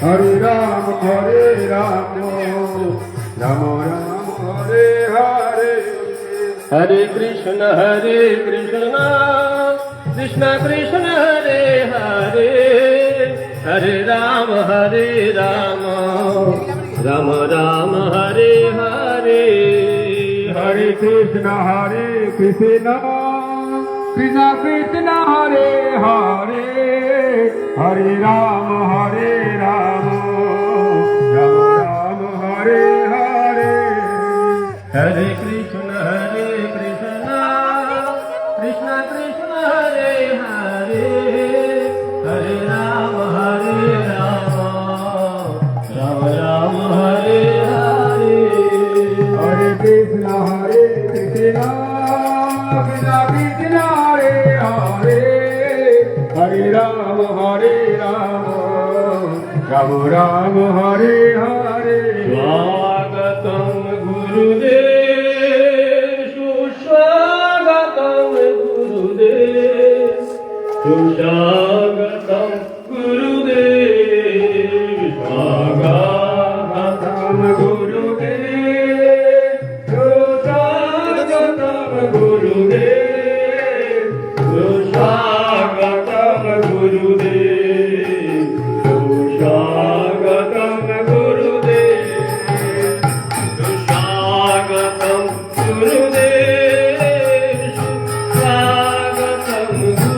Hare Ram, Ram Ram, Hare Hare. Hare Krishna, Krishna Krishna, Hare Hare. Hare Ram, Ram Ram, Hare Hare. Hare Krishna, Krishna Krishna, Hare Hare. Hare Ram, Ram Ram, Hare Hare. Hare Krishna, Krishna Krishna, Hare Hare. Hare Ram, Ram Ram, Hare Hare. Hare Krishna, Krishna Krishna, Hare Hare. Hare Ram, Ram Ram, Hare Hare. Swagatam Gurudev, Sushwagatam Gurudev, Sushwagatam Gurudev, Swagatam Gurudev, Sushwagatam Gurudev, Sushwagatam Gurudev, Sushwagatam Gurudev, Sushwagatam Gurudev, Sushwagatam Gurudev,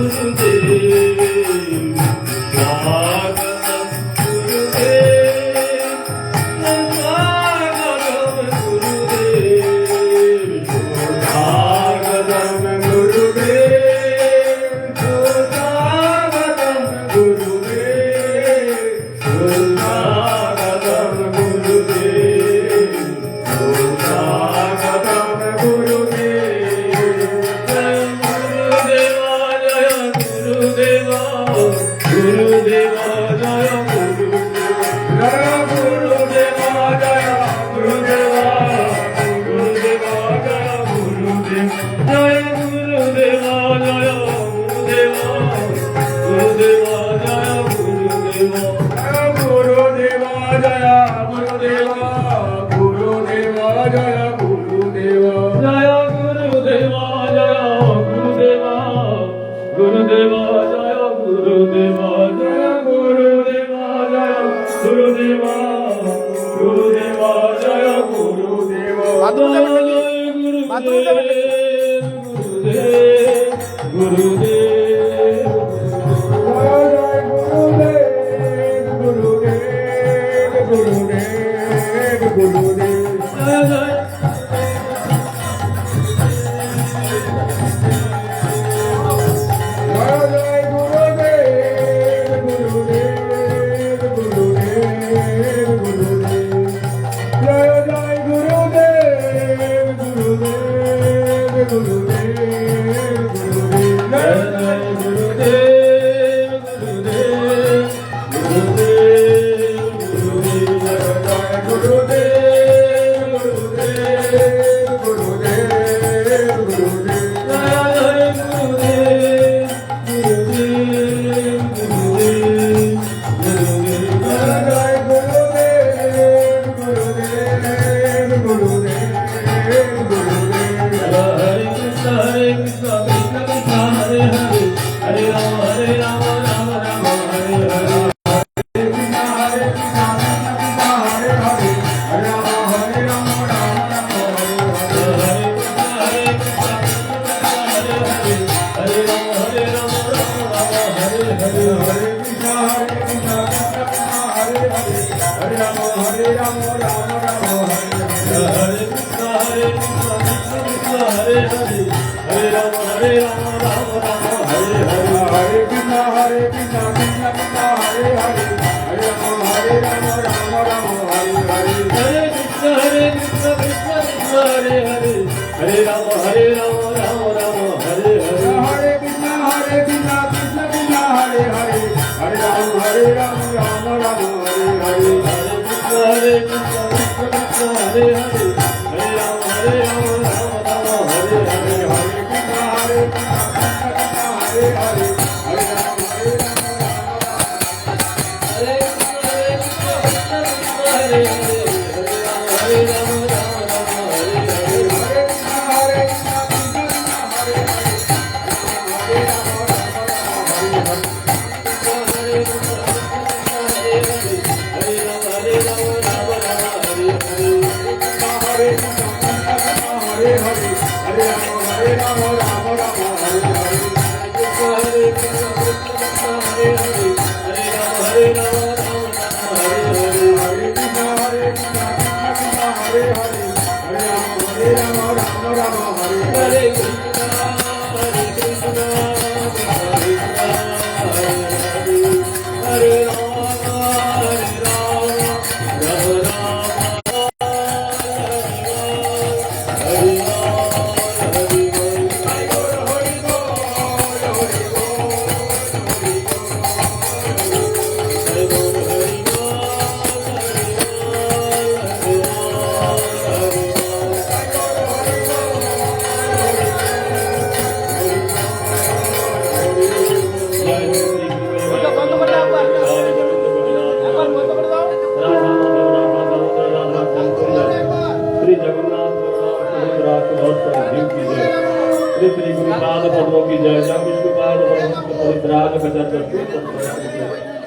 Sushwagatam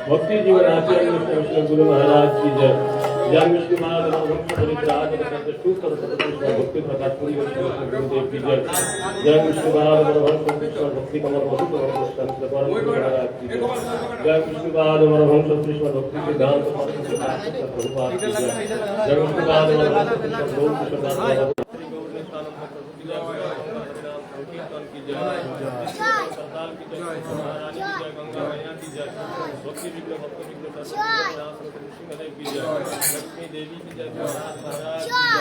भक्ति जीवन आचार्य विष्णु गुरु महाराज की जय। ज्ञान विष्णु महाराज परित्राज भक्ति प्रकाश पुरी गुरुदेव की जय। ज्ञान विष्णु महाराज भक्ति कमल महाराज की जय। ज्ञान विष्णु महाराज भक्ति सिद्धांत प्रभुपाद की जय। ज्ञान विष्णु महाराज भक्ति विघ्न भक्त विघ्न की जय। लक्ष्मी देवी की जय। महाराज की जय।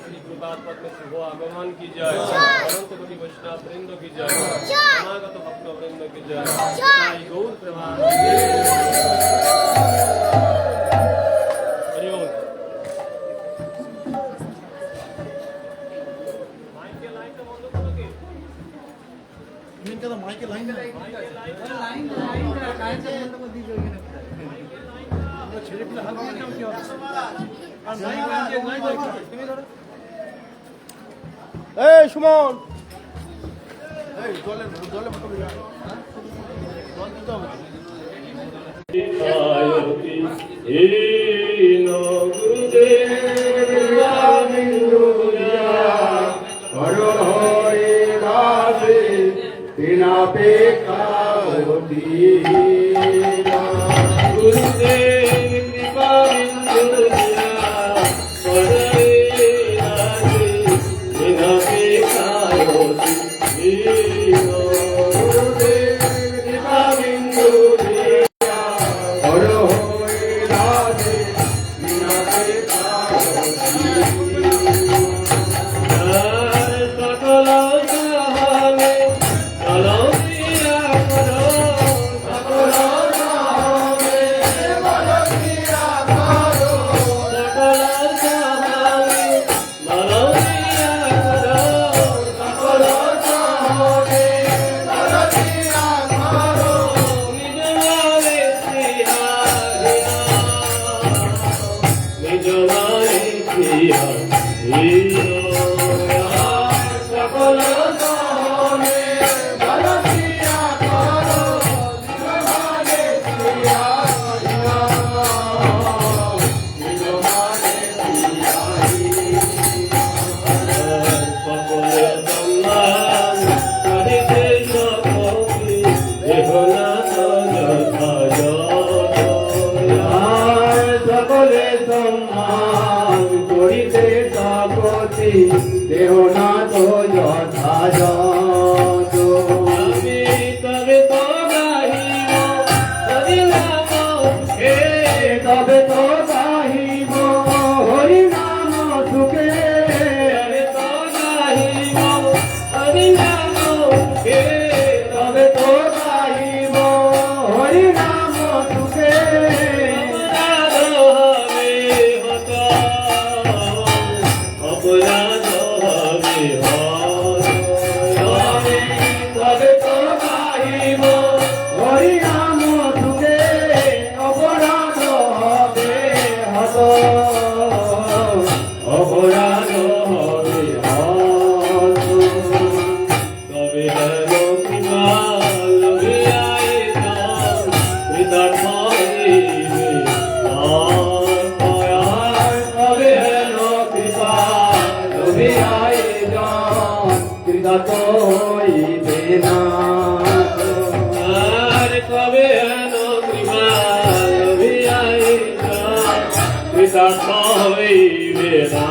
श्री कृपाद पद्म शुभ आगमन की जय। अनंत कोटि वैष्णव वृंद की जय। अनागत भक्त वृंद की जय। साई गौर प्रभु हरि ओम। माइक लाइन সুমন বিগত হইবে না আর কবে হেন কৃপা লোভিয়াই বিগত হইবে না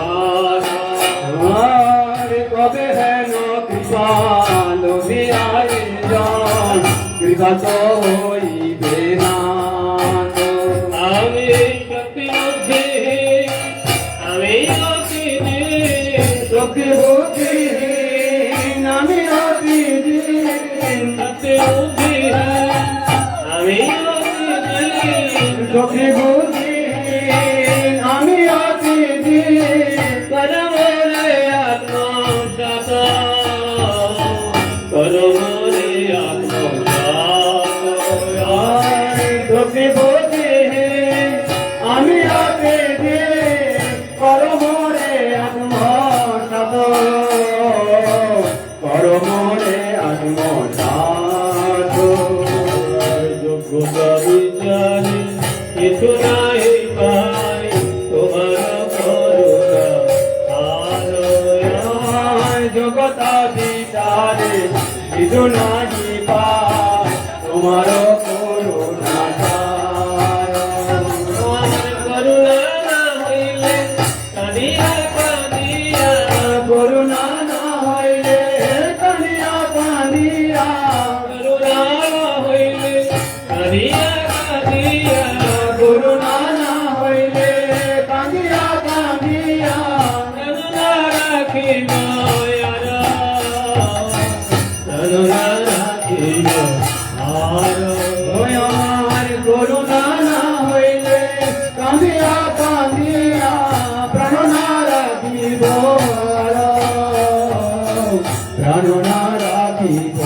আর কবে হেন কৃপা লোভিয়াই জন বিগত হইবে না আমি শক্তি বুদ্ধি আমি অতি শক্তি বুদ্ধিহীন আমি অতি দীন শক্তি বুদ্ধি আমি অতি শক্তি বুদ্ধিহীন আমি অতি দীন করমরে আত্মসাত করমরে আত্মসাত শক্তি বুদ্ধিহীন আমি অতি দীন করমরে আত্মসাত করমরে আত্মসাত যোগ্যতা বিচারে কিছু নাই পাই তোমার করুণা আরয় জগতা বিচারে কিছু নাহি পায় তোমার করুণা চায়। তোমার করুণা না হইলে কাঁদিয়া কাঁদিয়া করুণা না হইলে কানিয়া কানিয়া করুণা না হইলে কাঁদিয়া কাঁদিয়া করুণা না হইলে কানিয়া কানিয়া করুণা রাখি মায়ারা করুণা রাখি মায়ারা ওই আমার করুণা না হইলে কানিয়া কানিয়া প্রাণ না রাখিব প্রাণ না রাখিব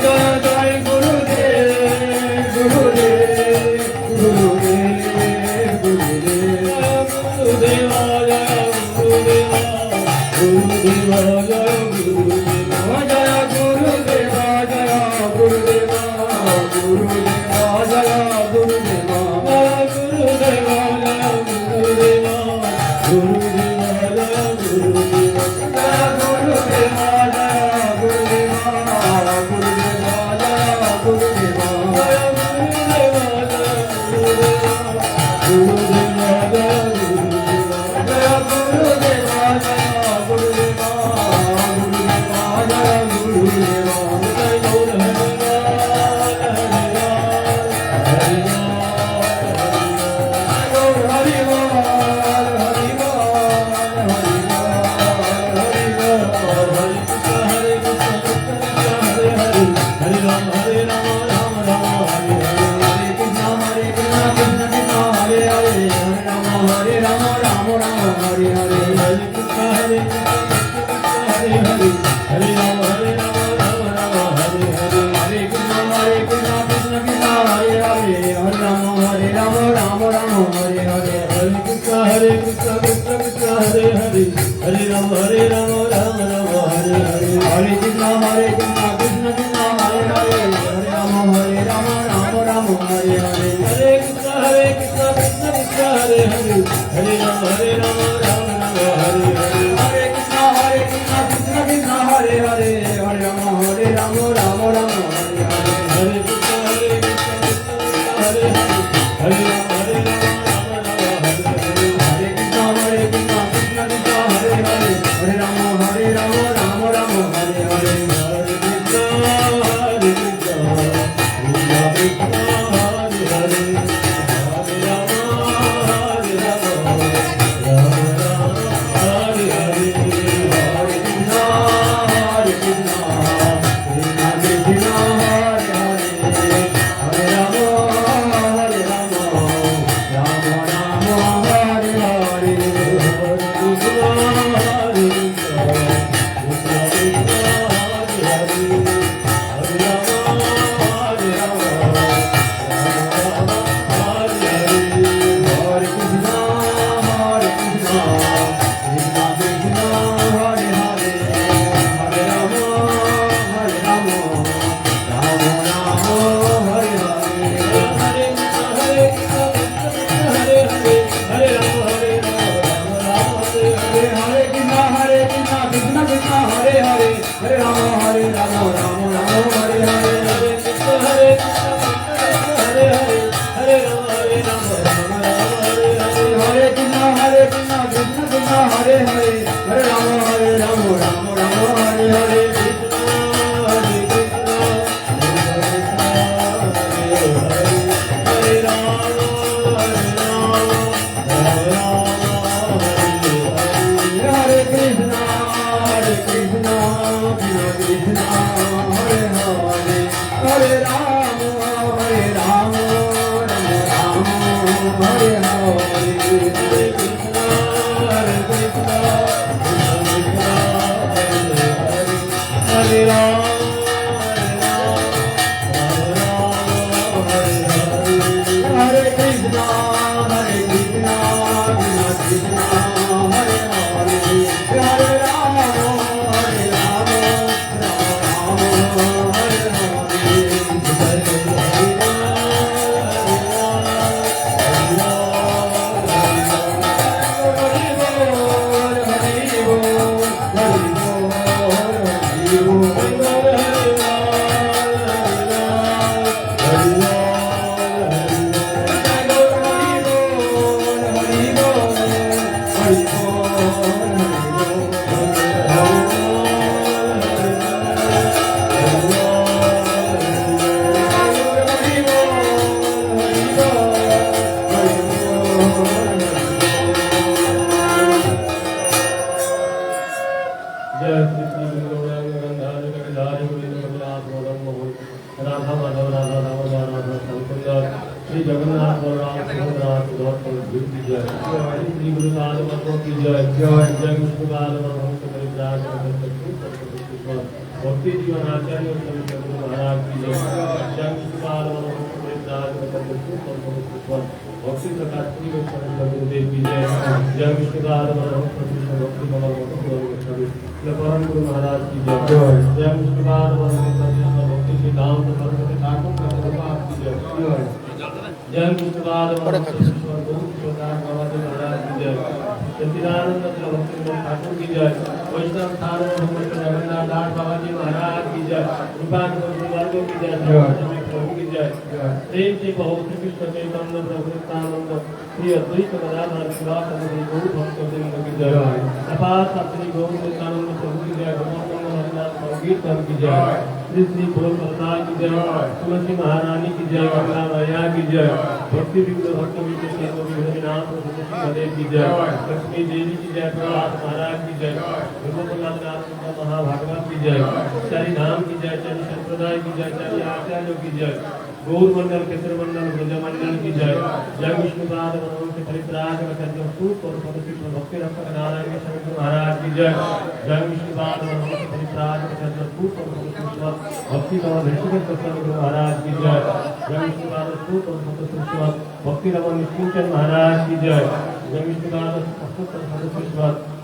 জয় জয় গুরুদেব গুরুদেব গুরুদেব গুরুদেব জয় গুরুদেব জয় গুরুদেব গুরুদেব জয় গুরুদেব Hare Krishna, Krishna Krishna, Hare Hare, Hare Rama, Rama Rama, Hare Hare, Hare Krishna, Krishna Krishna, Hare Rama, Hare Krishna, Krishna Krishna, Hare Hare, Hare Rama, जय श्री श्री गुरु गंगाधर कपिलारि गोविंद राधा माधव राधा राम राधा शंकर श्री जगन्नाथ बलराम सुभद्रा सुदर्शन भीम की जय श्री गुरु नाथ मतो की जय जय विष्णु काल भक्त परित्राण भक्ति जीवन आचार्य गुरु महाराज की जय जय विष्णु काल भक्त परित्राण भक्ति प्रकाश गुरुदेव की जय जय विष्णु काल भक्ति कमल परम गुरु महाराज की जय जय विष्णु काल भक्ति श्री राम सरस्वती ठाकुर की जय जय विष्णु काल महाराज की जय सच्चिदानंद भक्ति ठाकुर की जय वैष्णव ठाकुर जगन्नाथ दास बाबा जी महाराज की जय कृपान वर्गों की जय प्रभु की जय प्रेम से बहुत श्री कृष्ण चैतन्य प्रभु नित्यानंद श्री अद्वैत गदाधर शिवानंद गौर भक्तवृंद की जय अपार सत्य गौर नित्यानंद प्रभु की जय गोवर्धन हरिनाथ संगीतम की जय श्री श्री बोल प्रसाद की जय तुलसी महारानी की जय गंगा मैया की जय भक्ति विविध भक्त विविध नाथ देव की जय लक्ष्मी देवी की जय प्रहलाद महाराज की जय गुरुप्रसाद महाभागवत की जय चारि धाम की जय चारि संप्रदाय की जय चारि आचार्यों की जय गौर मंडल केसर मंडल ब्रज मंडल की जय जय विष्णुपाद मनोहर परित्राग भक्ति रक्षक नारायण शंकर महाराज की जय जय विष्णुपाद मनोहर परित्राग भक्ति कमल ऋषिकेश महाराज की जय जय विष्णुपाद भक्ति रमन निश्चिंतन महाराज की जय जय विष्णुपाद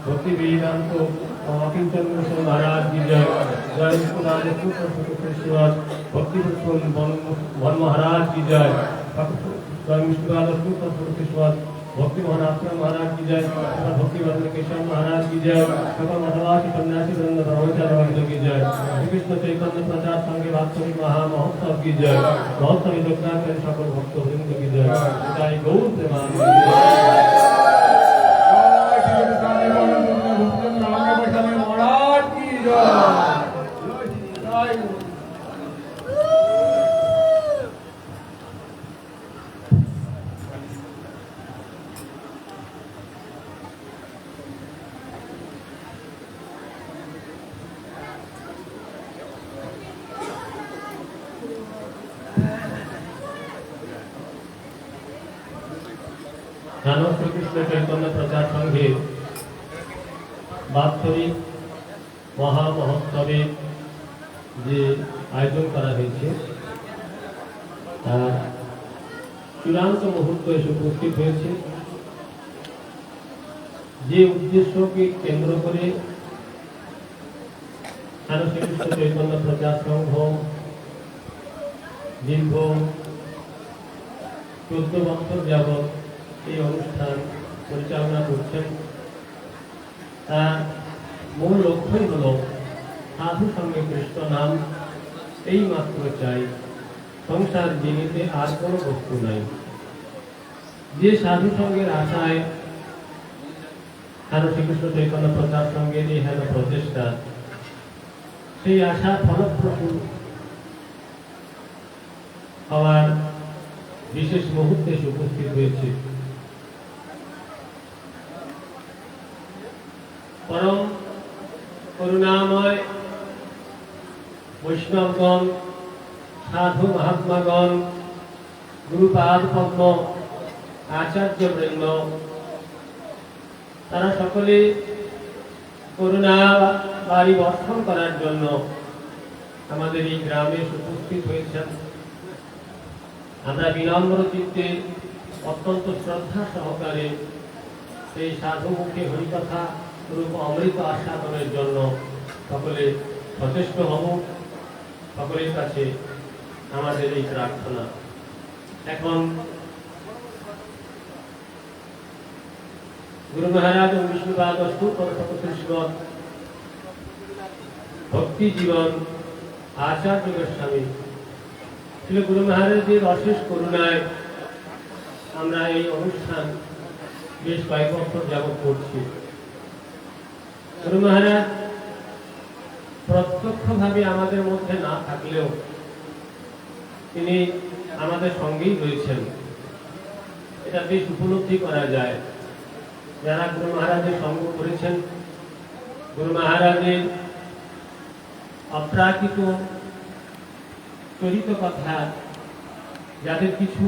भक्ति वेदांत अकिंचन महाराज की जय जय विष्णुपाद भक्ति वन महाराज की जय जय विष्णुपाद भक्ति मोहन आश्रम महाराज की जय भक्ति वर्ग केशव महाराज की जय सकल मठवासी सन्यासी वृंद ब्रह्मचारी वर्ग की जय श्री कृष्ण चैतन्य प्रचार संघ वास्तविक महामहोत्सव की जय महोत्सव योगदान के सकल भक्त वृंद की जय जय गौर प्रेमानंद महाराज की जय। জানো শ্রীকৃষ্ণ চৈতন্য প্রচার সংঘে বাৎসরিক মহামহোৎসবে যে আয়োজন করা হয়েছে তার চূড়ান্ত মুহূর্ত এসে উপস্থিত হয়েছে। যে উদ্দেশ্যকে কেন্দ্র করে জানো শ্রীকৃষ্ণ চৈতন্য প্রচার সংঘ দীর্ঘ 14 বছর যাবৎ এই অনুষ্ঠান পরিচালনা করছেন। তার মূল লক্ষ্যই হল সাধু সঙ্গে কৃষ্ণ নাম এই মাত্র চাই, সংসার জীবনে আর কোনো বস্তু নাই। যে সাধু সঙ্গের আশায় সাধু শ্রীকৃষ্ণ চৈতন্য প্রচার সঙ্গের এই হেন প্রচেষ্টা, সেই আশা ফলপ্রসূ হওয়ার বিশেষ মুহূর্তে এসে উপস্থিত হয়েছে। পরম করুণাময় বৈষ্ণবগণ, সাধু মহাত্মাগণ, গুরুপাদ পদ্ম, আচার্যবৃন্দ, তারা সকলে করুণা বাড়ি বর্ষণ করার জন্য আমাদের এই গ্রামে উপস্থিত হয়েছেন। আমরা বিনম্র চিত্তে অত্যন্ত শ্রদ্ধা সহকারে সেই সাধু মুখে হরিকথা রূপ অমৃত আস্বাদনের জন্য সকলে সচেষ্ট হব। সকলের কাছে আমাদের এই প্রার্থনা। এখন গুরু মহারাজ ও বিষ্ণুপাদ অষ্টুপরশত ভক্তি জীবন আচার্য গোস্বামী ছিল গুরু মহারাজের অশেষ করুণায় আমরা এই অনুষ্ঠান বেশ কয়েক বছর যাবৎ করছি। গুরু মহারাজ প্রত্যক্ষভাবে আমাদের মধ্যে না থাকলেও তিনি আমাদের সঙ্গেই রয়েছেন, এটা বেশ উপলব্ধি করা যায়। যারা গুরু মহারাজের সঙ্গ করেছেন, গুরু মহারাজের অপ্রাকৃত চরিত কথা যাদের কিছু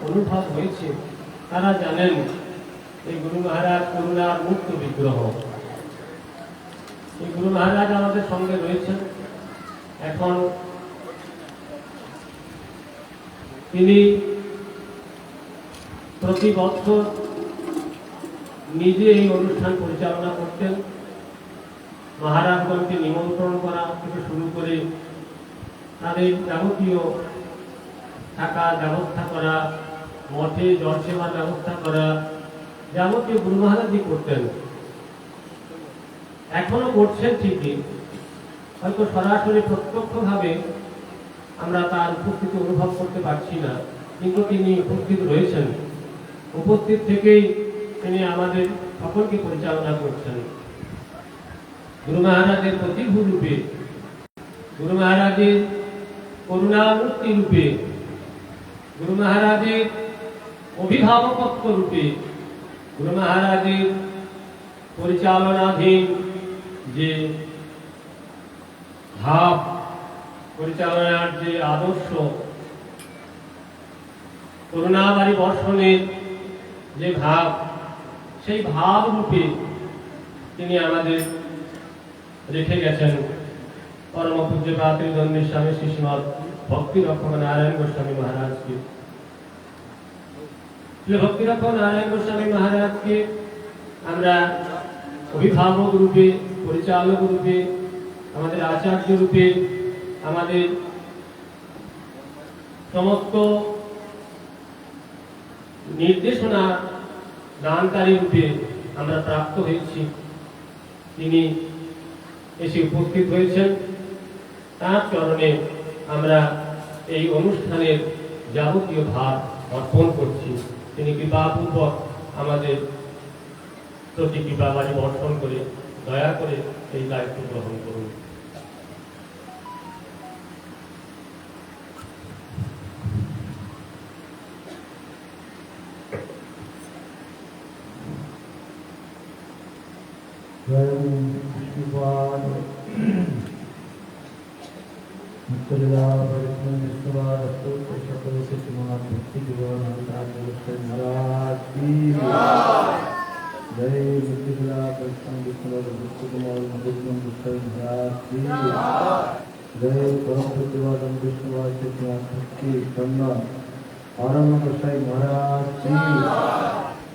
অনুভব হয়েছে, তারা জানেন এই গুরু মহারাজ করুণার মুক্ত বিগ্রহ। এই গুরু মহারাজ আমাদের সঙ্গে রয়েছেন। এখন তিনি প্রতি বছর নিজে এই অনুষ্ঠান পরিচালনা করতেন। মহারাজগণকে নিমন্ত্রণ করা থেকে শুরু করে তাদের যাবতীয় থাকার ব্যবস্থা করা, মঠে জল সেবার ব্যবস্থা করা, যাবতীয় গুরু মহারাজই করতেন। এখনো করছেন ঠিকই, হয়তো সরাসরি প্রত্যক্ষভাবে আমরা তার উপস্থিতি অনুভব করতে পারছি না, কিন্তু তিনি উপস্থিত রয়েছেন। উপস্থিত থেকেই তিনি আমাদের সকলকে পরিচালনা করছেন। গুরু মহারাজের প্রতিভূ রূপে, গুরু মহারাজের করুণামূর্তি রূপে, গুরু মহারাজের অভিভাবকত্ব রূপে, গুরু মহারাজের পরিচালনাধীন যে ভাব, পরিচালনার যে আদর্শ, করুণাবাড়ি বর্ষণের যে ভাব, সেই ভাব রূপে তিনি আমাদের রেখে গেছেন পরম পূজ্যপাদ ত্রিদণ্ডী স্বামী শ্রীমৎ ভক্তি রক্ষক নারায়ণ গোস্বামী মহারাজকে। ভক্তি রক্ষক নারায়ণ গোস্বামী মহারাজকে আমরা অভিভাবক রূপে, পরিচালক রূপে, আমাদের আচার্য রূপে, আমাদের সমস্ত নির্দেশনা দানকারী রূপে আমরা প্রাপ্ত হয়েছি। তিনি এসে উপস্থিত হয়েছেন। তার চরণে আমরা এই অনুষ্ঠানের যাবতীয় ভার অর্পণ করছি। তিনি কৃপাপূর্বক আমাদের প্রতি কৃপাবাড়ি বর্ষণ করে দয়া করে এই দায়িত্ব গ্রহণ করুন।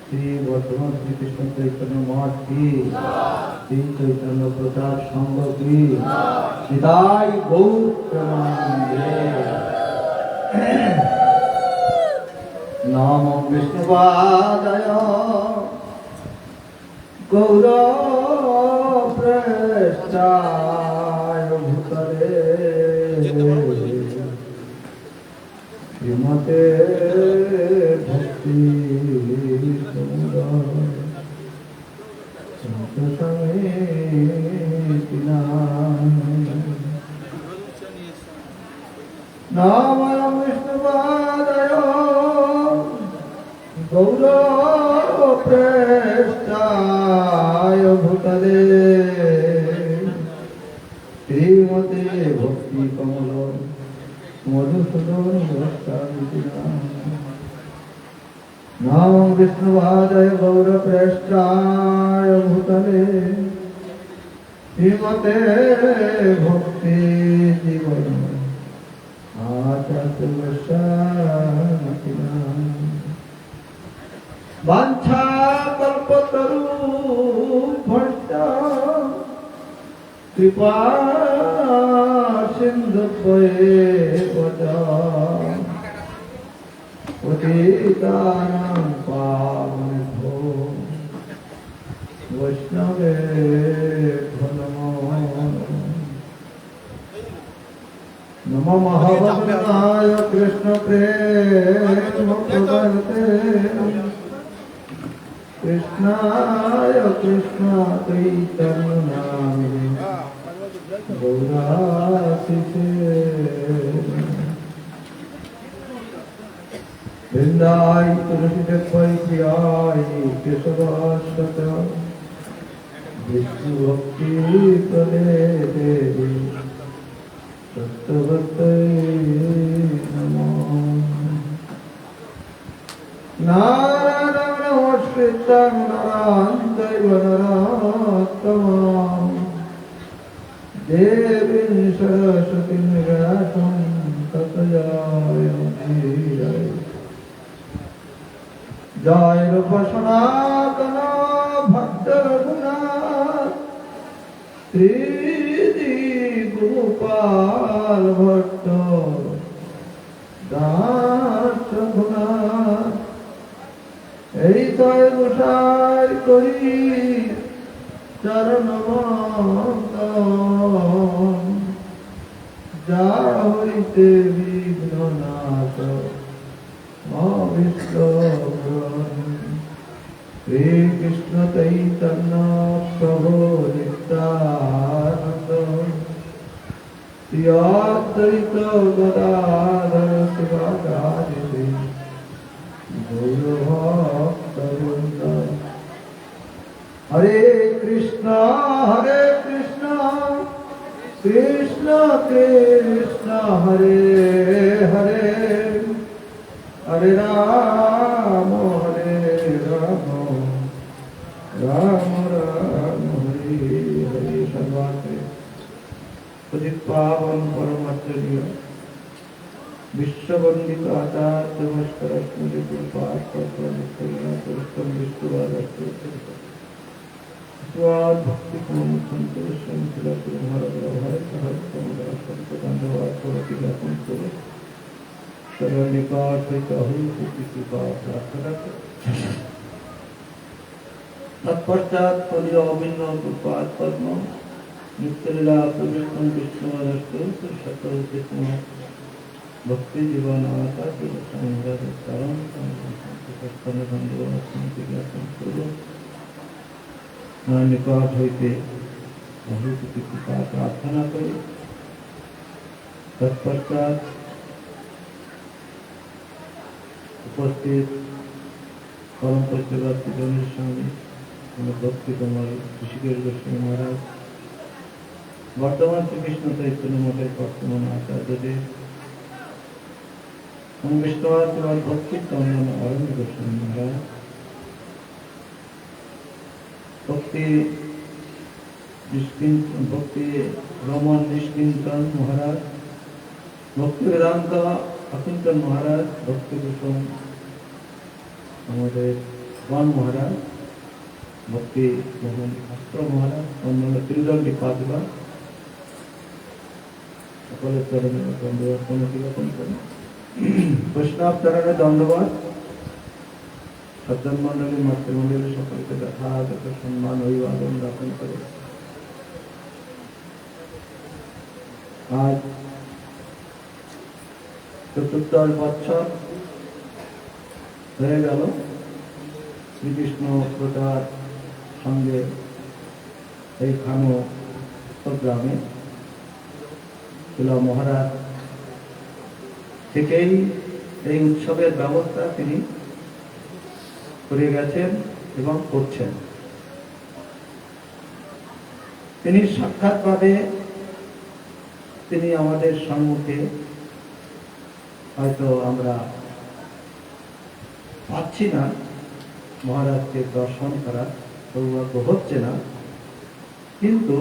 श्री वर्तमान श्री कृष्ण चैतन्य मठ की, श्री चैतन्य प्रचार संघ की, निताई गौर प्रेमानंदे। नमो विष्णुपादाय गौर प्रेष्ठाय भूतले श्रीमते भक्ति नाम विष्णुपादाय প্রেষ্টায় ভূতলে শ্রীমতে ভক্তি কমল মধুসূদন গোস্বামী নাম বিষ্ণুবাদায় গৌরপ্রেষ্টায় ভূতলে শ্রীমতে ভক্তি জীবন আচার্য গোস্বামী বাঞ্ছা কল্পতরু ভট্টা কৃপা সিন্ধু পতিতানাং পাবনেভ্যো বৈষ্ণবেভ্যো নমো নমো মহাভদ্রায় কৃষ্ণ প্রেম প্রবর্তে কৃষ্ণায় কৃষ্ণ চৈতন্য নামে গৌরাশিষে বৃন্দায় তুলসীদেবায় প্রিয়ায় কেশবাশ্বত বিষ্ণু ভক্তি প্রদে দেবী সত্যবতয়ে নমঃ নারায়ণ নমস্কৃত্যং নরং চৈব নরোত্তমং দেবীং সরস্বতীং ব্যাসং ততো জয়মুদীরয়ে জয় রূপ সনাতন ভক্ত রঘুনাথ শ্রী গোপাল ভট্ট দাস রঘুনাথ এই তয় গোসাই করি চরণ যা হইতে বিঘ্ন নাশ শ্রী কৃষ্ণ চৈতন্য প্রভু নিত্যানন্দ শ্রী অদ্বৈত গদাধর শিবাচার্য গৌরভক্তবৃন্দ হরে কৃষ্ণ কৃষ্ণ কৃষ্ণ হরে হরে হরে রাম রাম রাম হরে হরে সর্বাত্রে পতিত পাবন পরমাচার্য বিশ্ববন্দিত আচার্য ভাস্কর স্মৃতি পাঠ পুরস্কার বিষ্ণুবাদস্ত स्वाद भक्ति पूर्ण संतोष संतुला तुम्हारा व्यवहार सहज समुद्र संत धन्यवाद स्वरती ज्ञापन करो सर्व निकाल से कहूँ किसी का प्रार्थना करो तत्पश्चात पुण्य अभिन्न कृपात पद्म नित्यलीला प्रविष्णु विष्णुवादस्तु सकल कृष्ण भक्ति जीवन आता संघर्ष कारण संतोष धन्यवाद स्मृति ज्ञापन करो निकट হইতে बहुत कृपा प्रार्थना करी तत्पश्चात उपस्थित परम पूज्यपाद जনের সঙ্গে ভক্তি কুমার ঋষিকেশ গোস্বামী মহারাজ বর্তমান শ্রীকৃষ্ণ চৈতন্য মঠের বর্তমান আচার্যদেব বিষ্ণুবাদ ভক্তি চন্দন অরণ্য গোস্বামী মহারাজ भक्ति रमन निष्किंतन महाराज भक्ति वेदांत अकिंतन महाराज भक्ति भूषण वन महाराज भक्ति मोहन शास्त्र महाराज अन्य त्रिदंडी पादुका सकल चरण दंडवाद वैष्णव चरण दंडवाद सज्जन मंडली मातृमंडली सकल के यथार्थ सम्मान अभिवादन ज्ञापन करे आज चतुर्दश बच्चर হয়ে গেল শ্রীকৃষ্ণ প্রচার সঙ্গে এইখানো গ্রামে মহারাজ থেকেই এই উৎসবের ব্যবস্থা তিনি করে গেছেন এবং করছেন। তিনি সাক্ষাৎভাবে তিনি আমাদের সম্মুখে হয়তো আমরা পাচ্ছি না, মহারাজকে দর্শন করার সৌভাগ্য হচ্ছে না, কিন্তু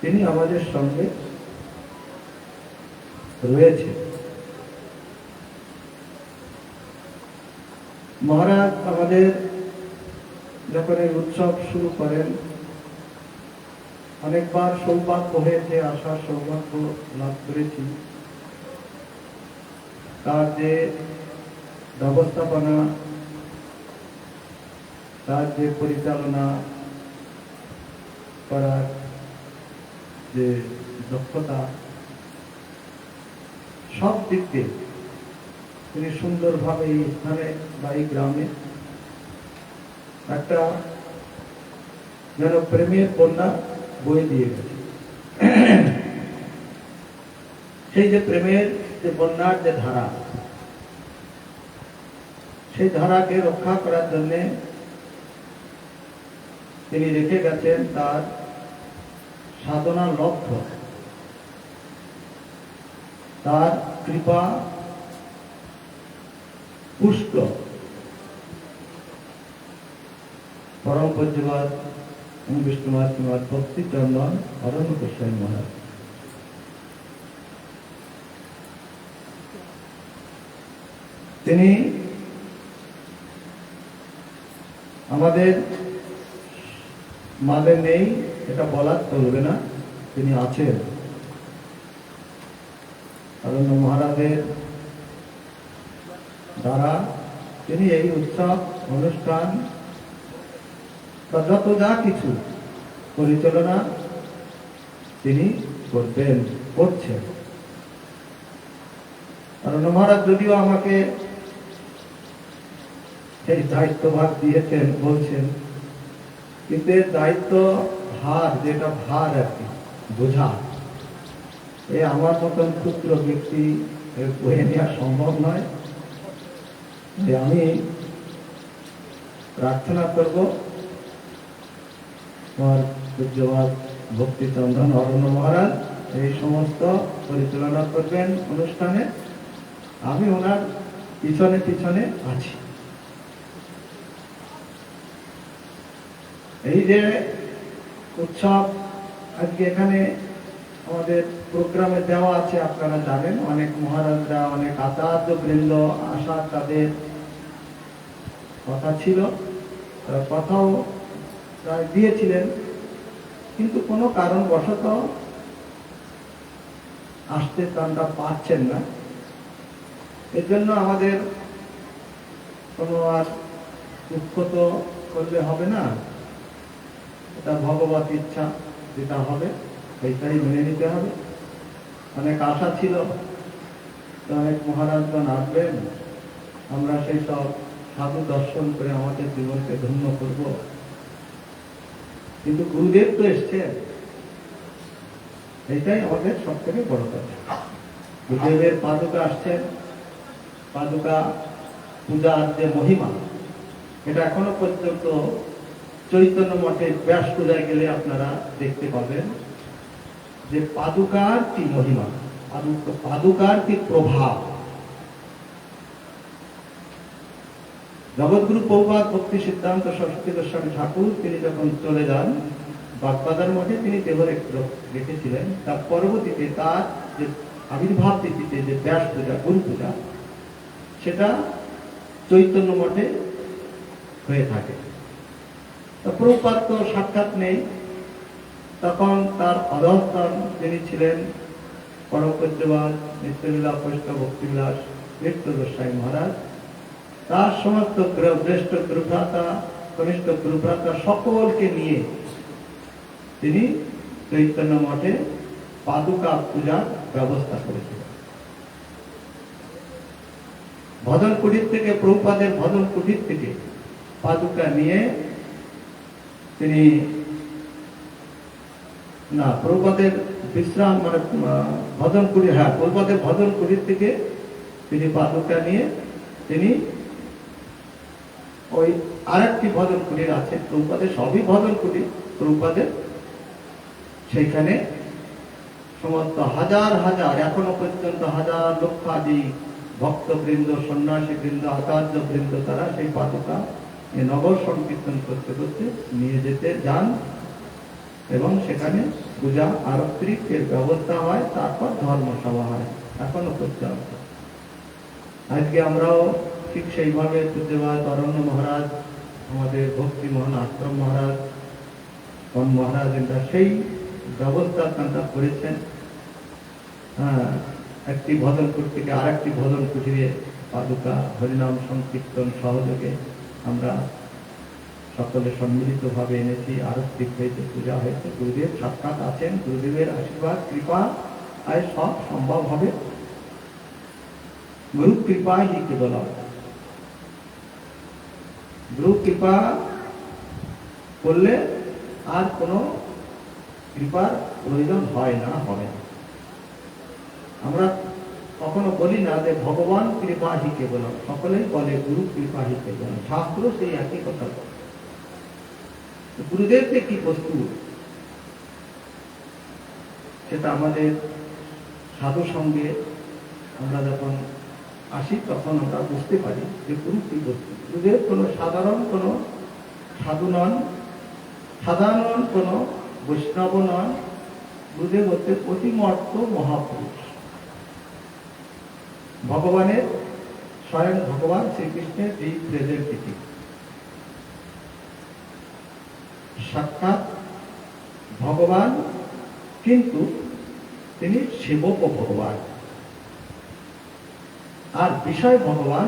তিনি আমাদের সঙ্গে রয়েছে। মহারাজ আমাদের যখন এই উৎসব শুরু করেন, অনেকবার সৌভাগ্য হয়েছে, আসার সৌভাগ্য লাভ করেছি। তার যে ব্যবস্থাপনা, তার যে পরিচালনা করার যে দক্ষতা, সব দিক দিয়ে তিনি সুন্দরভাবে এই স্থানে বা এই গ্রামে একটা যেন প্রেমের বন্যা বয়ে দিয়ে গেছে। সেই যে প্রেমের যে বন্যার যে ধারা, সেই ধারাকে রক্ষা করার জন্য তিনি রেখে গেছেন তার সাধনা লক্ষ্য, তার কৃপা পুষ্ট পরম পূজ্যপাদ বিষ্ণুনাথ কুমার ভক্তি চন্দন অরণ্য গোস্বামী মহারাজ। তিনি আমাদের মাঝে নেই এটা বলার চলবে না, তিনি আছেন। অরণ্য মহারাজের দ্বারা তিনি এই উৎসব অনুষ্ঠান বা যত যা কিছু পরিচালনা তিনি করবেন, করছেন। অরণ্য মহারাজ যদিও আমাকে সেই দায়িত্বভার দিয়েছেন, বলছেন, কিন্তু এর দায়িত্ব ভার, যেটা ভার আর কি বোঝা, এ আমার মতন ক্ষুদ্র ব্যক্তি বয়ে নেওয়া সম্ভব নয়। যে আমি প্রার্থনা করব আমার পূজ্যপাদ ভক্তিচন্দন অরণ্য মহারাজ এই সমস্ত পরিচালনা করবেন অনুষ্ঠানে, আমি ওনার পিছনে পিছনে আছি। এই যে উৎসব আজকে এখানে আমাদের প্রোগ্রামে দেওয়া আছে, আপনারা জানেন, অনেক মহারাজরা, অনেক আচার্য বৃন্দ আসার তাদের কথা ছিল, কথাও প্রায় দিয়েছিলেন, কিন্তু কোনো কারণবশত আসতে তারা পারছেন না। এর জন্য আমাদের কোনো আর দুঃখ তো করলে হবে না, এটা ভগবত ইচ্ছা, যেটা হবে সেইটাই মেনে নিতে হবে। অনেক আশা ছিল, অনেক মহারাজগণ আসবেন, আমরা সেই সব সাধু দর্শন করে আমাদের জীবনকে ধন্য করব, কিন্তু গুরুদেব তো এসছেন, এইটাই আমাদের সব থেকে বড় কথা। গুরুদেবের পাদুকা আসছেন, পাদুকা পূজার যে মহিমা, এটা এখনো পর্যন্ত চৈতন্য মঠে ব্যাস পূজায় গেলে আপনারা দেখতে পাবেন যে পাদুকার কি মহিমা, পাদুকার কি প্রভাব। জগৎগুরু প্রভুপাদ ভক্তি সিদ্ধান্ত সরস্বতী গোস্বামী ঠাকুর তিনি যখন চলে যান বাগবাজার মঠে, তিনি দেহ রেখেছিলেন। তার পরবর্তীতে তার যে আবির্ভাব তিথিতে যে ব্যাস পূজা, গুরু পূজা, সেটা চৈতন্য মঠে হয়ে থাকে। প্রভুপাদ তো সাক্ষাৎ নেই, তখন তার অধস্তন যিনি ছিলেন পরম পূজ্যপাদ নিত্যলীলা বৈষ্ণব ভক্তিবিলাস তীর্থ গোস্বামী মহারাজ, তার সমস্ত জ্যেষ্ঠ গুরুভ্রাতা, কনিষ্ঠ গুরুভ্রাতা সকলকে নিয়ে তিনি চৈতন্য মঠে পাদুকা পূজার ব্যবস্থা করেছিলেন। ভজন কুটির থেকে, প্রভুপাদের ভজন কুটির থেকে পাদুকা নিয়ে তিনি না প্রভুপাদের বিশ্রাম মানে ভজন কুটির, হ্যাঁ প্রভুপাদের ভজন কুটির থেকে তিনি পাদুকা নিয়ে তিনি ওই আরেকটি ভজন কুটির আছে, প্রভুপাদের সবই ভজন কুটির প্রভুপাদের। সেইখানে সমস্ত হাজার হাজার, এখনো পর্যন্ত হাজার লক্ষাধিক ভক্তবৃন্দ, সন্ন্যাসী বৃন্দ, আচার্য বৃন্দ তারা সেই পাদুকা নগর সংকীর্তন করতে করতে নিয়ে যেতে যান এবং সেখানে পূজা আরতির ব্যবস্থা হয়, তারপর ধর্মসভা হয় এখনো পর্যন্ত। আজকে আমরাও ঠিক সেইভাবে পূজ্যবাদ অরণ্য মহারাজ, আমাদের ভক্তিমোহন আশ্রম মহারাজ, কন মহারাজ এরা সেই ব্যবস্থা তারা করেছেন। একটি ভজন কুটির থেকে আরেকটি ভজন কুটিরে পাদুকা হরিনাম সংকীর্তন সহযোগে আমরা সকলে সম্মিলিতভাবে এনেছি, আরতি হয়েছে, পূজা হয়েছে, গুরুদেব সাক্ষাৎ আছেন, গুরুদেবের আশীর্বাদ কৃপা আয় সব সম্ভব হবে। গুরু কৃপা হি কেবল, গুরু কৃপা করলে আর কোনো কৃপার প্রয়োজন হয় না, হবে না। আমরা কখনো বলি না যে ভগবান কৃপা হি কেবল, সকলেই বলে গুরু কৃপা হি কেবল, শাস্ত্র সেই একই কথা বলে। গুরুদেব যে কি বস্তু সেটা আমাদের সাধু সঙ্গে আমরা যখন আসি তখন আমরা বুঝতে পারি যে গুরু কি বস্তু। গুরুদেব কোনো সাধারণ কোনো সাধু নন, সাধারণ কোনো বৈষ্ণব নন। গুরুদেব হচ্ছে অতিমর্ত মহাপুরুষ, ভগবানের স্বয়ং ভগবান শ্রীকৃষ্ণের রিপ্রেজেন্টেটিভ, সাক্ষাৎ ভগবান, কিন্তু তিনি সেবক ভগবান, আর বিষয় ভগবান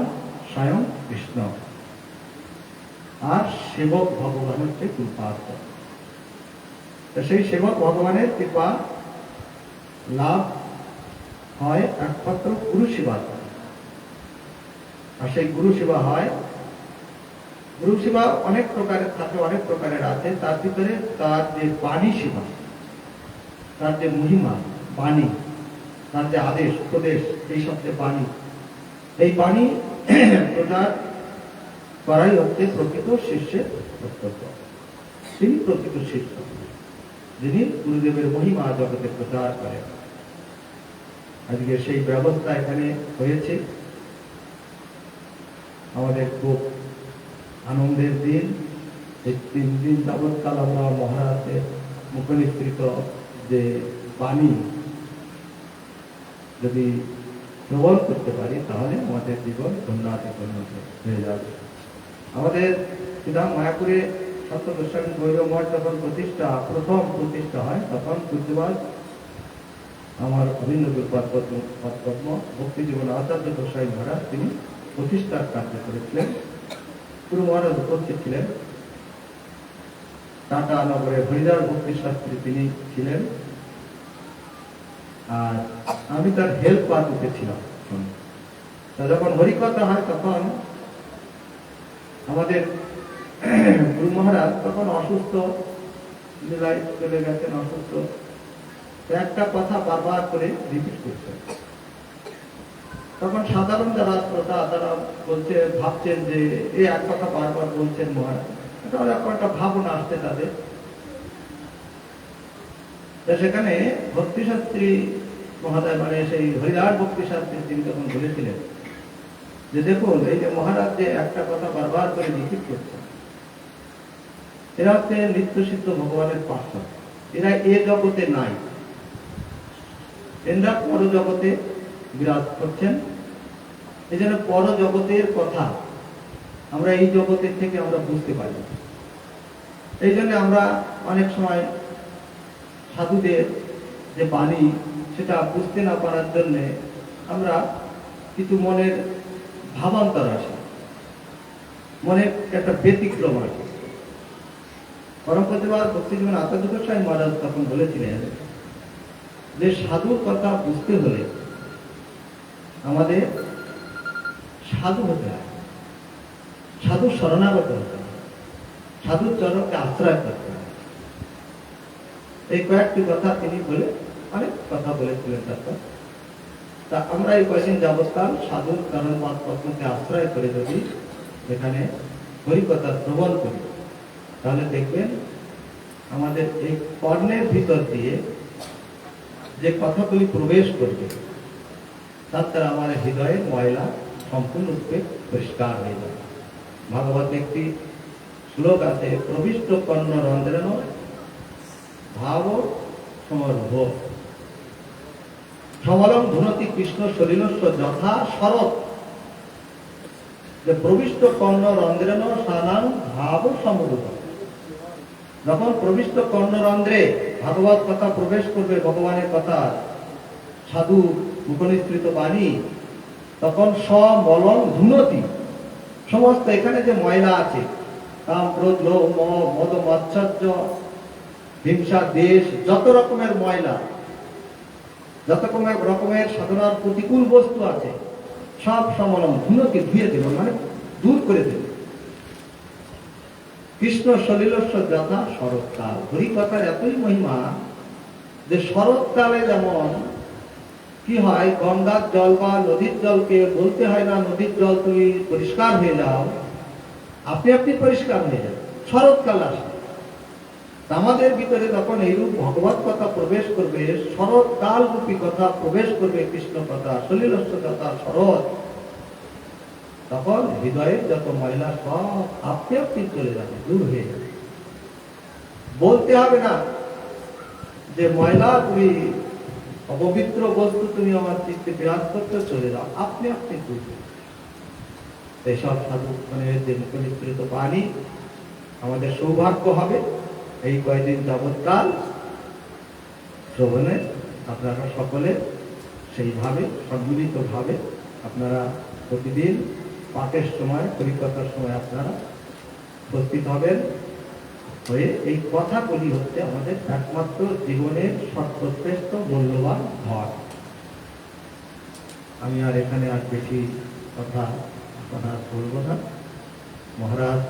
স্বয়ং কৃষ্ণ, আর সেবক ভগবান হচ্ছে কৃপার্থ। সেই সেবক ভগবানের কৃপা লাভ হয় একমাত্র গুরু সেবা, আর সেই গুরু সেবা হয়, গুরু সেবা অনেক প্রকারের থাকে, অনেক প্রকারের আছে। তার ভিতরে তার যে বাণী সেবা, তার যে মহিমা বাণী, তার যে আদেশ উপদেশ, এই সব যে বাণী, এই বাণী প্রচার করাই হচ্ছে প্রকৃত শিষ্যের কর্তব্য। তিনি প্রকৃত শিষ্য, যিনি গুরুদেবের মহিমা জগতে প্রচার করেন। আজকে সেই ব্যবস্থা এখানে হয়েছে। আমাদের খুব আনন্দের দিন। এই 3 দিন যাবৎকাল আমরা মহারাজের মুখনিসৃত যে বাণী যদি শ্রবণ করতে পারি তাহলে আমাদের জীবন ধন্যাতিপন্ন হয়ে যাবে। আমাদের পিতা মায়াপুরে সন্ত গোস্বামী গৌরব মঠ যখন প্রথম প্রতিষ্ঠা হয়, তখন পূজ্যবাদ আমার অভিন্ন পদ্ম ভক্তি জীবন আচার্য গোস্বামী মহারাজ তিনি প্রতিষ্ঠার কার্য করেছিলেন। গুরু মহারাজ উপস্থিত ছিলেন। টাটা নগরের হরিদাস ভক্তি শাস্ত্রী তিনি ছিলেন, আর আমি তার হেল্প পার্টিতে ছিলাম। যখন হরিকথা হয় তখন আমাদের গুরু মহারাজ তখন অসুস্থ, লীলায় চলে গেছেন অসুস্থ। একটা কথা বারবার করে রিপিট করছেন। তখন সাধারণ যারা শ্রোতা তারা বলছে, ভাবছেন যে এই এক কথা বারবার বলছেন মহারাজ, এটা একটা ভাবনা আসছে তাদের। সেখানে ভক্তি শাস্ত্রী মহাদয়, মানে সেই হরিদাস ভক্তি শাস্ত্রী তিনি তখন বলেছিলেন যে দেখুন, এই যে মহারাজ যে একটা কথা বারবার করে রিপিট করছেন, এরা হচ্ছে নিত্য সিদ্ধ ভগবানের পার্শ্বদ। এরা এ জগতে নাই, এরা পর জগতে বিরাজ করছেন। এই জন্য পর জগতের কথা আমরা এই জগতের থেকে আমরা বুঝতে পারি। এই জন্য আমরা অনেক সময় সাধুদের যে বাণী সেটা বুঝতে না পারার জন্যে আমরা কিছু মনের ভাবান্তর আসে, মনে একটা ব্যতিক্রম আসে। পরম প্রতিভার ভক্তি জীবন আচার্য গোস্বামী মহারাজ তখন বলেছিলেন যে সাধুর কথা বুঝতে হলে আমাদের সাধু হতে হয়, সাধু শরণাগত হতে হয়, সাধুর চরণকে আশ্রয় করতে হয়। এই কয়েকটি কথা তিনি বলে অনেক কথা বলেছিলেন। তারপর তা আমরা এই কয়েকদিন যাবৎকাল সাধুর চরণ পদ্মকে আশ্রয় করে যদি এখানে হরিকথা শ্রবণ করি, তাহলে দেখবেন আমাদের এই কর্ণের ভিতর দিয়ে যে কথাগুলি প্রবেশ করবে তার দ্বারা আমার হৃদয়ের ময়লা সম্পূর্ণরূপে পরিষ্কার হয়ে যাবে। ভাগবত একটি শ্লোক আছে, প্রবিষ্ট কর্ণ রন্ধ্রেন ভাব সমর্ভ সমলম ধুনতি কৃষ্ণ সলিলস্য যথা শরৎ। যে প্রবিষ্ট কর্ণ রন্ধ্রেন সানাং ভাব সমরূপ। যখন প্রবিষ্ট কর্ণরন্ধ্রে ভাগবত কথা প্রবেশ করবে, ভগবানের কথা, সাধু মুখনিসৃত বাণী, তখন সমলম ধুনতি, সমস্ত এখানে যে ময়লা আছে, কাম ক্রোধ লোভ মোহ মদ মাৎসর্য হিংসা দেশ, যত রকমের ময়লা, যত রকমের সাধনার প্রতিকূল বস্তু আছে, সব সমলম ধুনতি, ধুয়ে দেব, মানে দূর করে দেব। কৃষ্ণ সলিলস্য যথা শরৎকাল। হরিকথার এতই মহিমা যে শরৎকালে যেমন কি হয়, গঙ্গার জল বা নদীর জলকে বলতে হয় না নদীর জল তুমি পরিষ্কার হয়ে যাও, আপনি আপনি পরিষ্কার হয়ে যাবে, শরৎকাল আসে। আমাদের ভিতরে যখন এইরূপ ভগবত কথা প্রবেশ করবে, শরৎকাল রূপী কথা প্রবেশ করবে, কৃষ্ণ কথা সলিলস্য যথা শরৎ, তখন হৃদয়ের যত ময়লা সব আপনি আপনি চলে যাবে, দূর হয়ে যাবে। বলতে হবে না যে ময়লা তুমি অপবিত্র বস্তু তুমি আমার চিত্তে বিরাজ করতে, চলে যাও, আপনি আপনি দূর। এইসব সাধু মানে যে মুখনিসৃত বাণী আমাদের সৌভাগ্য হবে এই কয়েকদিন যাবৎকাল শ্রবণে আপনারা সকলে সেইভাবে সম্মিলিত ভাবে আপনারা প্রতিদিন পাঠের সময়, হরিকথার সময় আপনারা উপস্থিত হবেন, হয়ে এই কথাগুলি হচ্ছে আমাদের একমাত্র জীবনের সর্বশ্রেষ্ঠ মূল্যবান ধন। আমি আর এখানে আর বেশি কথা বলবো না। মহারাজ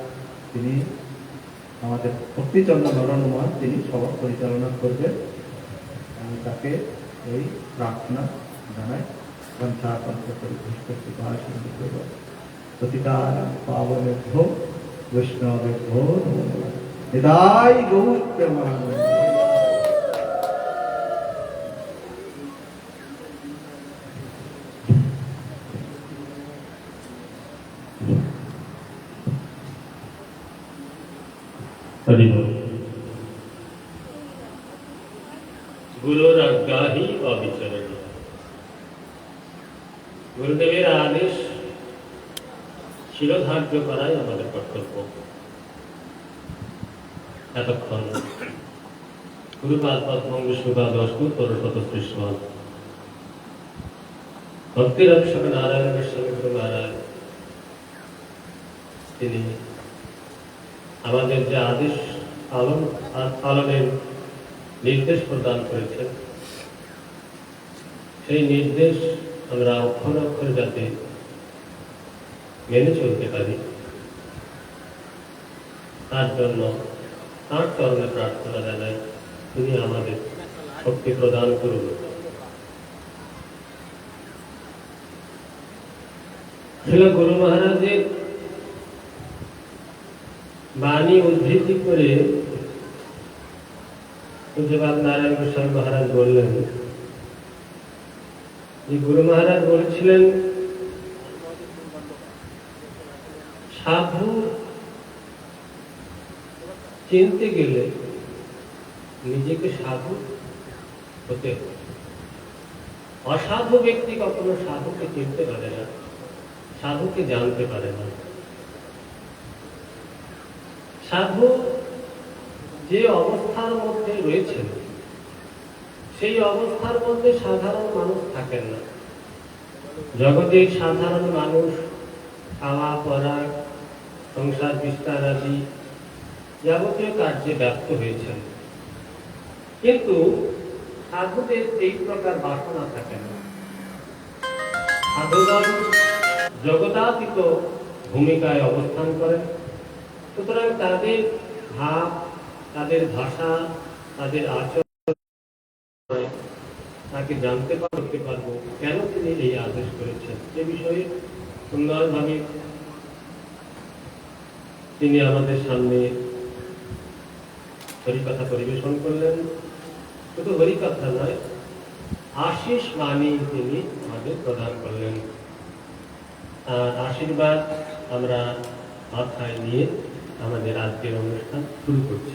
তিনি আমাদের ভক্তিচন্দ্র নরনময়, তিনি সভা পরিচালনা করবেন। আমি তাকে এই প্রার্থনা জানাই। পতিতানাং পাবনেভ্যো বৈষ্ণবেভ্যো নমো নমঃ। নিতাই গৌর প্রেমানন্দে। गुरुर आज्ञा ही अविचरण। গুরুদেবের আদেশ শিরোধার্য করাই আমাদের কর্তব্য। এতক্ষণ গুরুপাদ পদ্মং বিষ্ণুপাদ অস্কুর পরশত শ্রীষ্মান ভক্তিরক্ষক নারায়ণ গোস্বামী গুরু মহারাজ তিনি আমাদের যে আদেশ পালনের নির্দেশ প্রদান করেছেন, সেই নির্দেশ আমরা অক্ষরে অক্ষরে যাতে মেনে চলতে পারি, তার জন্য তার চরণে প্রার্থনা জানাই, তিনি আমাদের শক্তি প্রদান করুন। শ্রীল গুরু মহারাজের বাণী উদ্ধৃতি করে পূজ্যপাদ নারায়ণ গোস্বামী মহারাজ বললেন যে গুরু মহারাজ বলেছিলেন, সাধু চিনতে গেলে নিজেকে সাধু হতে হবে। অসাধু ব্যক্তি কখনো সাধুকে চিনতে পারে না, সাধুকে জানতে পারে না। সাধু যে অবস্থার মধ্যে রয়েছেন, সেই অবস্থার মধ্যে সাধারণ মানুষ থাকেন না। জগতে সাধারণ মানুষ খাওয়া পড়া, সংসার বিস্তার আদি যাবতীয় কার্যে ব্যস্ত হয়েছেন, কিন্তু সাধুদের এই প্রকার বাসনা থাকে না। সাধুগণ জগতাতীত ভূমিকায় অবস্থান করেন, সুতরাং তাদের ভাব, তাদের ভাষা, তাদের আচরণ তাকে জানতে করতে পারবো কেন তিনি এই আদেশ করেছেন। এ বিষয়ে সুন্দরভাবে তিনি আমাদের সামনে হরিকথা পরিবেশন করলেন। শুধু হরিকথা নয়, আশিস বাণী তিনি আমাদের প্রদান করলেন। আর আশীর্বাদ আমরা মাথায় নিয়ে আমাদের আজকের অনুষ্ঠান শুরু করছি।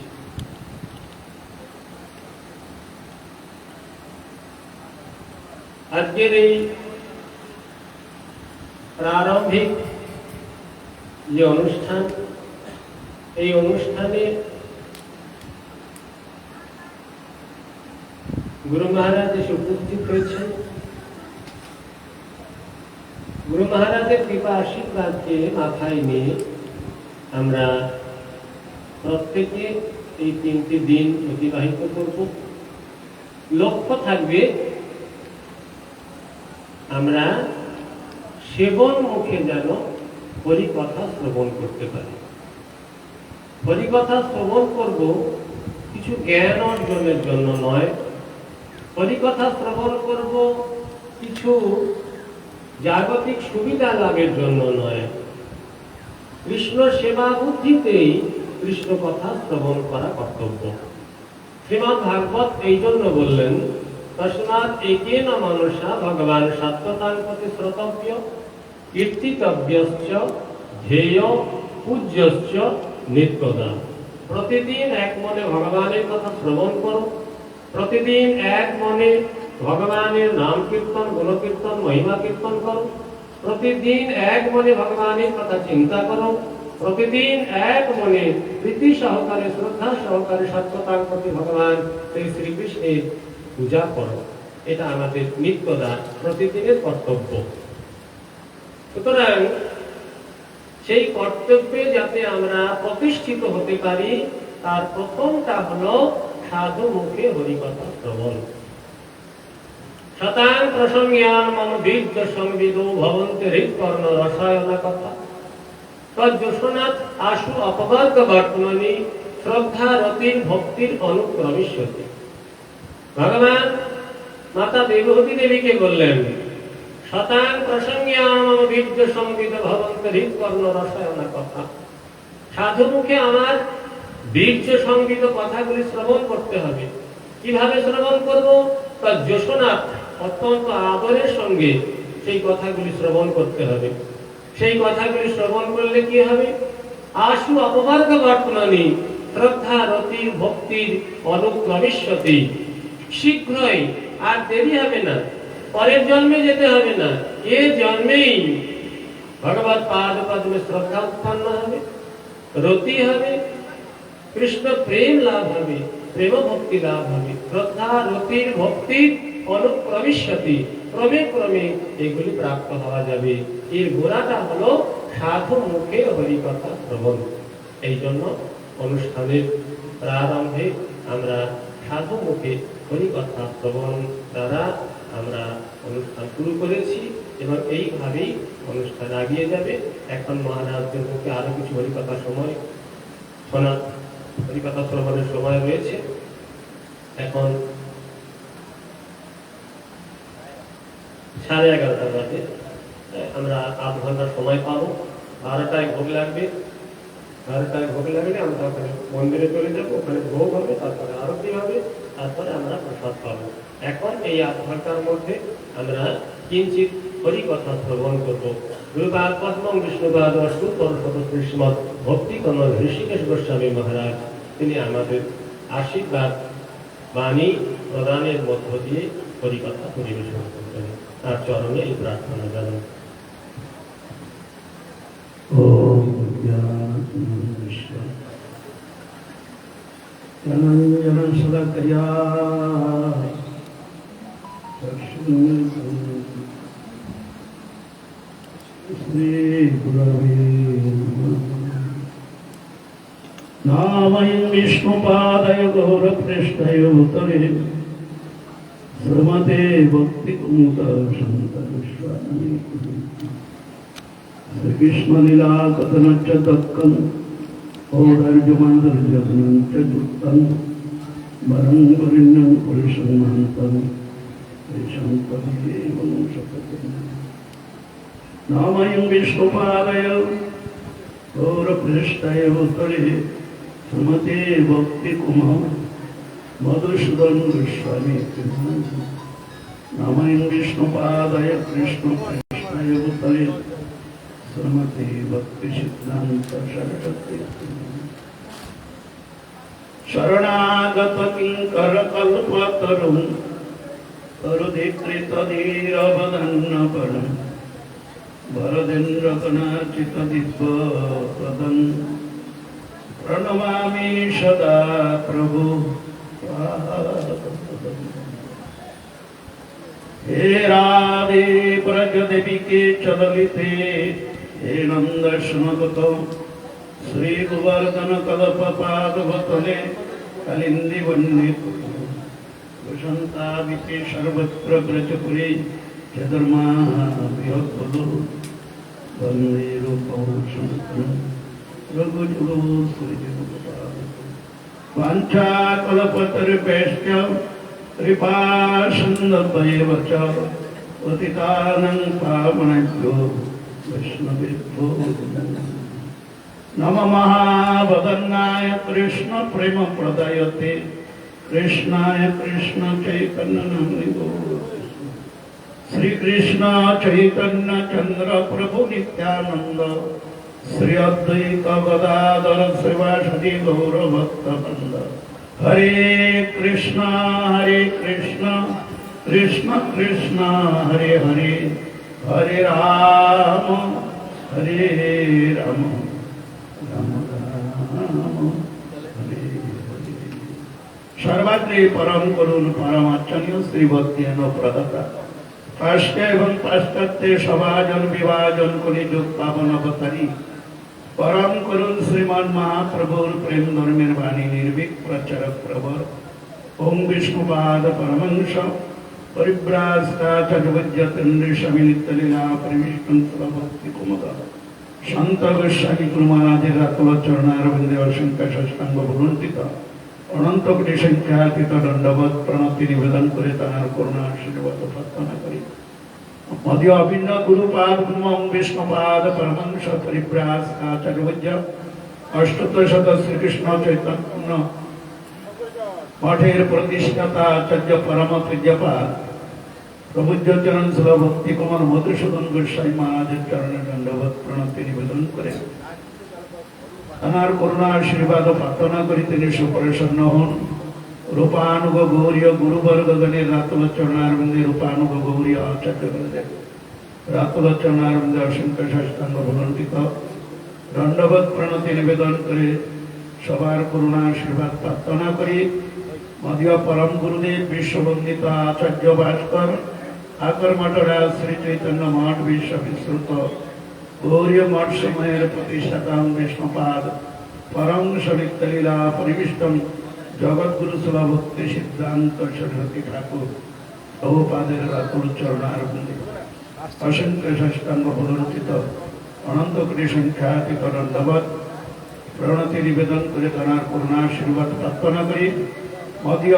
আজকের এই প্রারম্ভিক যে অনুষ্ঠান, এই অনুষ্ঠানে গুরু মহারাজ এসে উপস্থিত হয়েছেন। গুরু মহারাজের কৃপা আশীর্বাদকে মাথায় নিয়ে আমরা প্রত্যেকে এই 3টি দিন অতিবাহিত করব। লক্ষ্য থাকবে আমরা সেবন মুখে যেন হরিকথা শ্রবণ করতে পারি। হরিকথা শ্রবণ করব কিছু জ্ঞান অর্জনের জন্য নয়, হরিকথা শ্রবণ করব কিছু জাগতিক সুবিধা লাভের জন্য নয়। কৃষ্ণ সেবা বুদ্ধিতেই কৃষ্ণ কথা শ্রবণ করা কর্তব্য। শ্রীমদ্ ভাগবত এই জন্য বললেন, তস্মাৎ একেন মনসা ভগবান সত্যতাং প্রতি শ্রোতব্য কীর্তিতব্যশ্চ ধ্যেয় পূজ্যশ্চ নিত্যদা। প্রতিদিন এক মনে ভগবানের কথা শ্রবণ করো, প্রতিদিন এক মনে ভগবানের নাম কীর্তন, গুণকীর্তন, মহিমা কীর্তন করো, প্রতিদিন এক মনে ভগবানের কথা চিন্তা করো, প্রতিদিন এক মনে প্রীতি সহকারে, শ্রদ্ধা সহকারে সত্যতার প্রতি ভগবান শ্রীকৃষ্ণের পূজা করো। এটা আমাদের নিত্যদান, প্রতিদিনের কর্তব্য। সুতরাং সেই কর্তব্যে যাতে আমরা প্রতিষ্ঠিত হতে পারি, তার প্রথমটা হলো সাধু মুখে হরিকথা শ্রবণ। শতাং প্রসঙ্গান মম বীর্য সংবিদো ভবন্তে হৃৎকর্ণ রসায়ন কথা তজ্জোষণাৎ আশু অপবর্গ বর্তমানে শ্রদ্ধা রতির ভক্তির অনুক্রমিষ্যতি। ভগবান মাতা দেবহূতি দেবীকে বললেন, শতাং প্রসঙ্গান মম বীর্য সংবিদো ভবন্তে হৃৎকর্ণ রসায়ন কথা। সাধু মুখে আমার বীর্য সংবিত কথাগুলি শ্রবণ করতে হবে। কিভাবে শ্রবণ করব? তজ্জোষণাৎ, অত্যন্ত আদরের সঙ্গে সেই কথাগুলি শ্রবণ করতে হবে। সেই কথাগুলি শ্রবণ করলে কি হবে? আশু অপবর্গ বর্তমানে শ্রদ্ধা রতি ভক্তির অনুক্রমিষ্যতি। শীঘ্রই, আর দেরি হবে না, পরের জন্মে যেতে হবে না, এ জন্মেই ভগবৎ পাদ পদ্মে শ্রদ্ধা উৎপন্ন হবে, রতি হবে, কৃষ্ণ প্রেম লাভ হবে, প্রেম ভক্তি লাভ হবে। শ্রদ্ধা রতির ভক্তির অনুক্রমিষ্যতি, ক্রমে ক্রমে এগুলি প্রাপ্ত হওয়া যাবে। এর গোড়াটা হলো সাধু মুখে হরিকথা শ্রবণ। এই জন্য অনুষ্ঠানের প্রারম্ভে আমরা সাধু মুখে হরিকথা শ্রবণ দ্বারা আমরা অনুষ্ঠান শুরু করেছি এবং এইভাবেই অনুষ্ঠান আগিয়ে যাবে। এখন মহারাজদের মুখে আরো কিছু হরিকথা সময় শোনা, হরিকথা শ্রবণের সময় রয়েছে। এখন 11:30 বাজে, আমরা আধ ঘন্টা সময় পাবো। 12টায় ভোগ লাগবে। 12টায় ভোগ লাগলে আমরা ওখানে মন্দিরে চলে যাবো, ওখানে ভোগ হবে, তারপরে আরতি হবে, তারপরে আমরা প্রসাদ পাবো। এখন এই আধ ঘন্টার মধ্যে আমরা কিঞ্চিত হরিকথা শ্রবণ করবো। গুরুপাদ পদ্মং বিষ্ণুপাদ অষ্টুত্তর শ্রীমৎ ভক্তি কমল ঋষিকেশ গোস্বামী মহারাজ তিনি আমাদের আশীর্বাদ বাণী প্রদানের মধ্য দিয়ে হরিকথা পরিবেশন করবেন। তার চরণে এই প্রার্থনা জানান। ওম नामयं विष्णुपादय गौरकृष्णय उत्तरे श्रीमते भक्तिकुमुद शंकरस्वामी श्रीकृष्ण लीला कथनच्च तत्कं औदर्यमन्दर्यतनं च जुक्तं वरं वरिण्यं पुरुषमहन्तं शङ्करेवं शपथं नामयं विष्णुपादय गौर पृष्ठाय उत्तरे सुमते भक्ति कुमार मधुसूदन गोस्वामी नमः विष्णुपादाय कृष्ण पृष्ठाय उत्तरे सुमते भक्ति सिद्धांत सरस्वती शरणागत किंकर कल्पतरुं तरुधिकृत धीरवदन्नपरं वरदेन्द्रगणार्चित दिव्यपदं प्रणमामि सदा प्रभु हे राधे व्रजदेवी के चललिते हे नंदस्मगत श्री गोवर्धन कल्पपादवतले कलिंदी वन्दित वसंताविते सर्वत्र व्रजपुरे चतुर्मा बृहत्पदो वन्दे रूपं शङ्करं रघुजुगो श्रीजगत्पाद वाञ्छाकल्पतरुभ्यश्च कृपासिन्धुभ्येव च पतितानां पावनेभ्यो वैष्णवेभ्यो नमः महावदन्नाय कृष्ण प्रेम प्रदायते कृष्णाय कृष्ण चैतन्य नाम्नि श्री कृष्ण चैतन्य चंद्र प्रभु नित्यानंद श्री अद्वैत गदाधर श्रीवासदि गौर भक्तवृंद हरे कृष्ण कृष्ण कृष्ण हरे हरे हरे राम राम राम राम हरे हरे सर्वाग्रे परम करुण परमाचन्य श्री भक्तिन प्रदाता पाश्चात्य एवं पाश्चात्य सभाजन विभाजन कलिजुग पावन अवतारी परम करुण श्रीमान महाप्रभुर प्रेम धर्मेर वाणी निर्भीक प्रचारक प्रवर ओम विष्णुपाद परमहंस परिव्राजकाचार्यवज्रतन्द्र स्वामी नित्यलीला परिविष्णु भक्ति कुमुद शांत गोस्वामी गुरु महाराजेर रातुल चरणारविंदे असंख्य साष्टांग भुलंटित अनंत कोटी संख्यातीत दंडवत प्रणति निवेदन करे तार करुणा आशीर्वाद प्रार्थना करी मध्य अभिन्न गुरुपाद ब्रह्म विष्णुपाद परमहंस परिव्राजकाचार्यवज्र अष्टोत्तर श्री कृष्ण चैतन्य मठेर प्रतिष्ठाता आचार्य परम पूज्यपाद प्रभुज्यचरण सुल भक्ति कुमार मधुसूदन गोस्वामी महाराजेर चरणे दंडवत प्रणति निवेदन करे तार करुणा आशीर्वाद प्रार्थना करी तिनि सुप्रसन्न हन रूपानुग गौरीय गुरुवर्गगणेर रातुल चरणारविंदे रूपानुग गौरीय आचार्यवृंदे रातुल चरणारविंदे असंख्य साष्टांग भुलंटित दंडवत प्रणति निवेदन करे सबार करुणा आशीर्वाद प्रार्थना करी मध्य परम गुरुदेव विश्ववंदित आचार्य भास्कर आकर मठरा श्री चैतन्य मठ विश्व विस्तृत गौरीय मठ समयर प्रतिष्ठाता विष्णुपाद परम सवितलीला परिविष्टम जगद्गुरु सुल भक्ति सिद्धांत सरस्वती ठाकुर प्रभुपादेर रातुल चरणारविंदे असंख्य साष्टांग भुलंटित अनंत कोटी संख्यातीत दंडवत प्रणति निवेदन करे तार करुणा आशीर्वाद प्रार्थना करी मध्य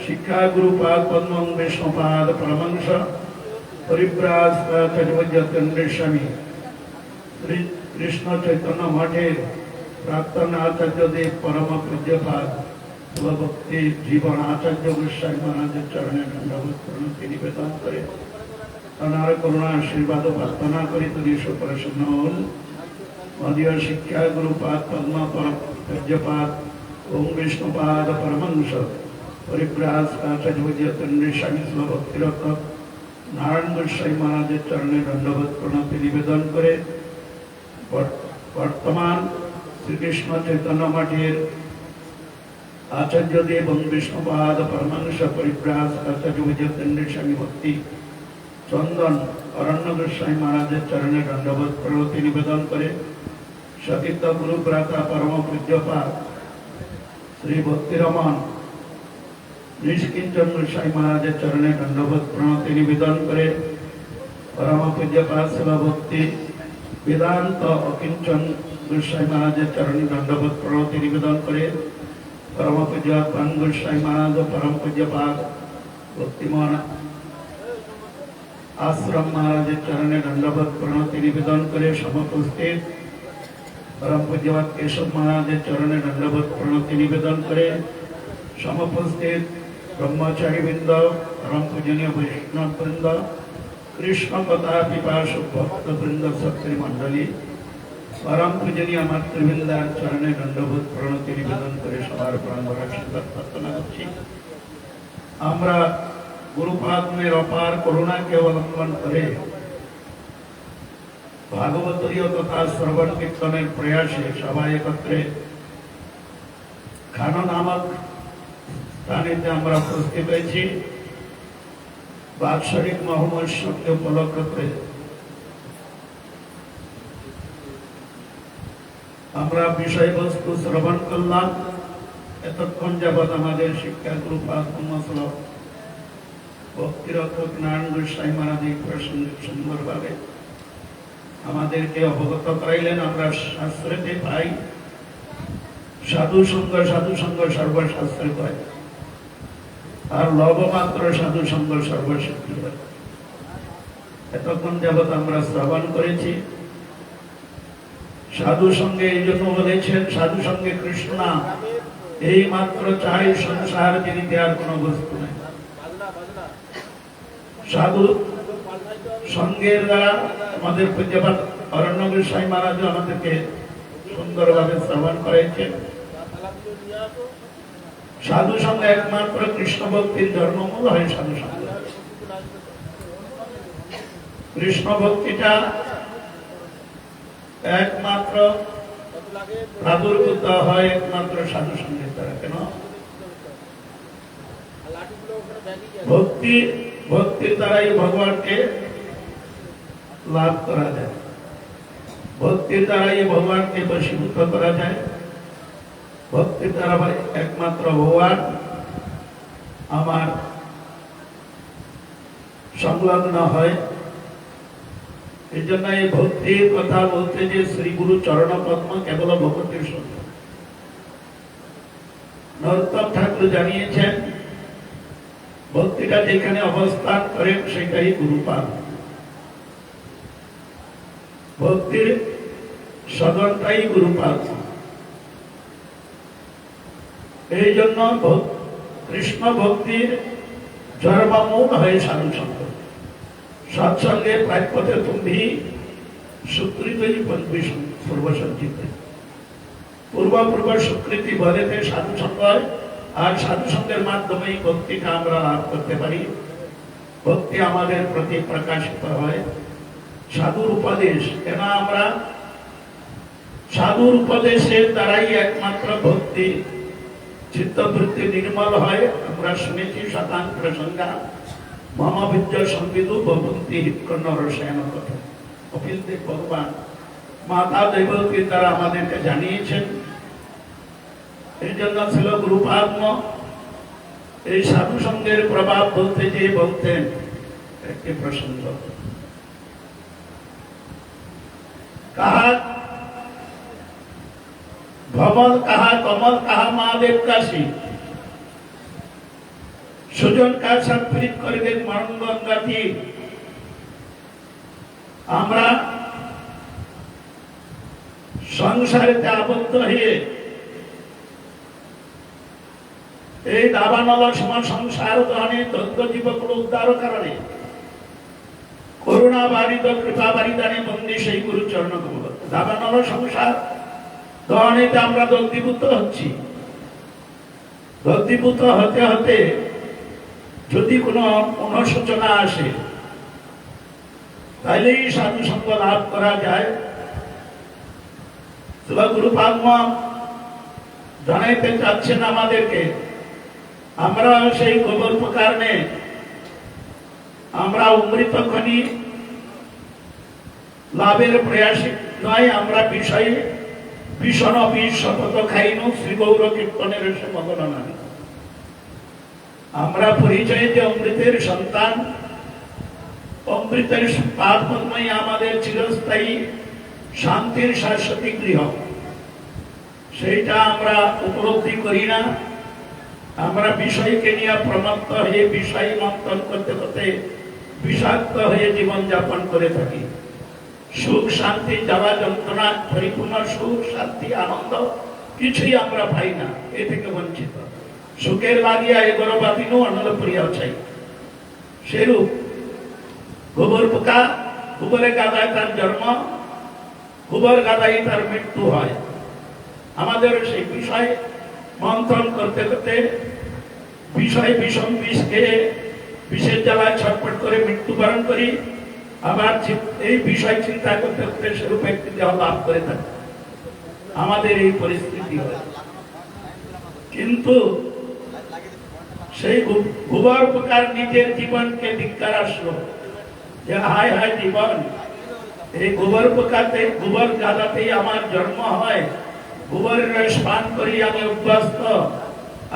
शिक्षा गुरुपाद पद्म विष्णुपाद परमहंस परिव्राजकाचार्यवज्रतन्द्र स्वामी श्री कृष्ण चैतन्य मठेर प्राक्तन आचार्य देव परम पूज्यपाद भक्ति जीवन आचार्य गोस्वामी महाराजेर चरणे दंडवत प्रणति निवेदन करे तार करुणा आशीर्वाद प्रार्थना करी तिनि सुप्रसन्न हन मध्य शिक्षा गुरुपाद पद्म पूज्यपाद ओम विष्णुपाद परमहंस परिव्राजकाचार्यवज्रतन्द्र स्वामी सुल भक्तिरत नारायण गोस्वामी महाराजेर चरणे दंडवत प्रणति निवेदन करे वर्तमान श्रीकृष्ण चैतन्य मठेर आचार्य देव विष्णुपाद परमहंस परिव्राजकाचार्यवज्रतन्द्र स्वामी भक्ति चंदन अरण्य गोस्वामी महाराजेर चरणे दंडवत प्रणति निवेदन करे सतीर्थ गुरु भ्राता परम पूज्यपाद श्री भक्तिरमन निष्किंचन गोस्वामी महाराजेर चरणे दंडवत प्रणति निवेदन करे परम पूज्यपाद शिव भक्ति वेदांत अकिंचन गोस्वामी महाराजेर चरणे दंडवत प्रणति निवेदन करे परम पूज्यपाद गोस्वामी महाराज परम पूज्यपाद भक्तिमान आश्रम महाराजेर चरणे दंडवत प्रणति निवेदन करे समपस्थित परम पूज्यपाद केशव महाराज चरणे दंडवत प्रणति निवेदन करे समुपस्थित ब्रह्मचारी वृंद परम पूजनीय वैष्णव वृंद कृष्ण कथा पिपासु भक्त वृंद सत्री मंडली परम पूजनीय मातृवृंदार चरणे दंडवत प्रणति निवेदन करे सबार प्राण आशीर्बाद प्रार्थना करছি আমরা गुरुपादमेर अपार करुणा के अवलंबन करे भागवतरीय तथा श्रवण कीर्तन प्रयासे सबाई एकत्रे खाना नामक स्थाने उपस्थित হয়েছি বাৎসরিক মহোৎসবকে উপলক্ষ করে আমরা বিষয়বস্তু শ্রবণ করলাম এতক্ষণ যাবৎ আমাদের শিক্ষা গুরুপাদ মহাশয় ভক্তিরক্ষক নারায়ণ গোস্বামী মহারাজ এই প্রসঙ্গে সুন্দরভাবে আমাদেরকে অবগত করাইলেন। আমরা শাস্ত্রেতে পাই সাধু সঙ্গ সর্বশাস্ত্রে হয় আর লবমাত্র সাধু সঙ্গ সর্বসিদ্ধি হয়। এতক্ষণ যাবৎ আমরা শ্রবণ করেছি সাধু সঙ্গে এই জন্য বলেছেন সাধু সঙ্গে কৃষ্ণ নাম এই মাত্র চাই সংসার যিনিতে আর কোন বস্তু নেই। সাধু সঙ্গের দ্বারা আমাদের পূজ্যপাদ অরণ্য গোস্বামী মহারাজ আমাদেরকে সুন্দরভাবে শ্রবণ করেছেন। সাধু সঙ্গে একমাত্র কৃষ্ণ ভক্তির জন্মমূল হয় সাধু সঙ্গ। কৃষ্ণ ভক্তিটা একমাত্র প্রাদুর্ভূত হয় একমাত্র সাধু সঙ্গের দ্বারা। কেন? ভক্তির দ্বারাই ভগবানকে লাভ করা যায়, ভক্তির দ্বারাই ভগবানকে বশীভূত করা যায়, ভক্তির দ্বারা একমাত্র ভগবান আমার সংলগ্ন হয়। এই জন্য এই ভক্তির কথা বলতে যে শ্রী গুরু চরণ পদ্ম কেবল ভক্তির সঙ্গ। নরোত্তম ঠাকুর জানিয়েছেন ভক্তিটা যেখানে অবস্থান করেন সেটাই গুরুপাদ। ভক্তির সদনটাই গুরুপাদ। এই জন্য কৃষ্ণ ভক্তির জন্মমূল হয় সাধু সঙ্গ। সৎসঙ্গে প্রাপ্যতে তুমি সুকৃতই পূর্বসঞ্চিত পূর্ব সুকৃতি বলেতে সাধু সঙ্গ হয়। আর সাধু সঙ্গের মাধ্যমে ভক্তিটা আমরা লাভ করতে পারি। ভক্তি আমাদের প্রতি প্রকাশিত হয় সাধুর উপদেশ। কেন? আমরা সাধুর উপদেশের দ্বারাই একমাত্র ভক্তি চিত্তবৃত্তি নির্মল হয়। আমরা শুনেছি শতাং প্রসঙ্গা মম বিদ্য সংবিদু ভবন্তি হিতকর্ণ রসায়ন কথা। কপিল দেব ভগবান মাতা দেবতীর দ্বারা আমাদেরকে জানিয়েছেন। এই জন্য ছিল গুরুপাদ্ম এই সাধু সঙ্গের প্রভাব বলতে যে বলতেন একটি প্রসঙ্গ। কাহা ভবন কাহা কমল কাহা মহাদেব কাশী সুজন কাজ সম্প্রীত করিলেন মরঙ্গঙ্গাতি। আমরা সংসারেতে আবদ্ধ হয়ে এই দাবানল সমান সংসার দহনে দগ্ধ জীবকুল উদ্ধার কারণে করুণা বারিদ কৃপা বারিদানে বন্দী সেই গুরু চরণ কমল। দাবানল সংসার দহনেতে আমরা দগ্ধীভূত হচ্ছি। দগ্ধীভূত হতে হতে যদি কোনো অনুশোচনা আসে তাহলেই সাধু সঙ্গ লাভ করা যায়। গুরুপাদ জানাইতে চাচ্ছেন আমাদেরকে আমরা সেই গোবর্প কারণে আমরা অমৃত খনি লাভের প্রয়াসী নয়। আমরা বিষয় ভীষণ বিষ শপথ খাইনু শ্রী গৌর কীর্তনের সে মগন নয়। আমরা পরিচয় যে অমৃতের সন্তান, অমৃতের পাদ পদ্মই আমাদের চিরস্থায়ী শান্তির শাশ্বতী গৃহ। সেইটা আমরা উপলব্ধি করি না। আমরা বিষয়কে নিয়ে প্রমত্ত হয়ে বিষয় মন্থন করতে করতে বিষাক্ত হয়ে জীবন যাপন করে থাকি। সুখ শান্তি জ্বালা যন্ত্রণা পরিপূর্ণ সুখ শান্তি আনন্দ কিছুই আমরা পাই না, এ থেকে বঞ্চিত। সুখের লাগিয়া এগোর বাপিনু অনল করিয়াও চাই। সেরূপ গোবর পোকা, গোবরে গাদায় তার জন্ম, গোবর গাদায় তার মৃত্যু হয়। আমাদের সেই বিষয় মন্থন করতে করতে বিষয় বিষম বিষ খেয়ে বিষের জ্বালায় ছটফট করে মৃত্যুবরণ করি, আবার এই বিষয় চিন্তা করতে করতে সেরূপ একটি দেহ লাভ করে থাকি। আমাদের এই পরিস্থিতি হয়। কিন্তু সেই গোবর পোকার নিজের জীবনকে ধিক্কার আসলো যে হায় হায় জীবন, এই গোবর পোকাতে গোবর গাদাতেই আমার জন্ম হয়, গোবরের রস পান করি আমি অভ্যস্ত,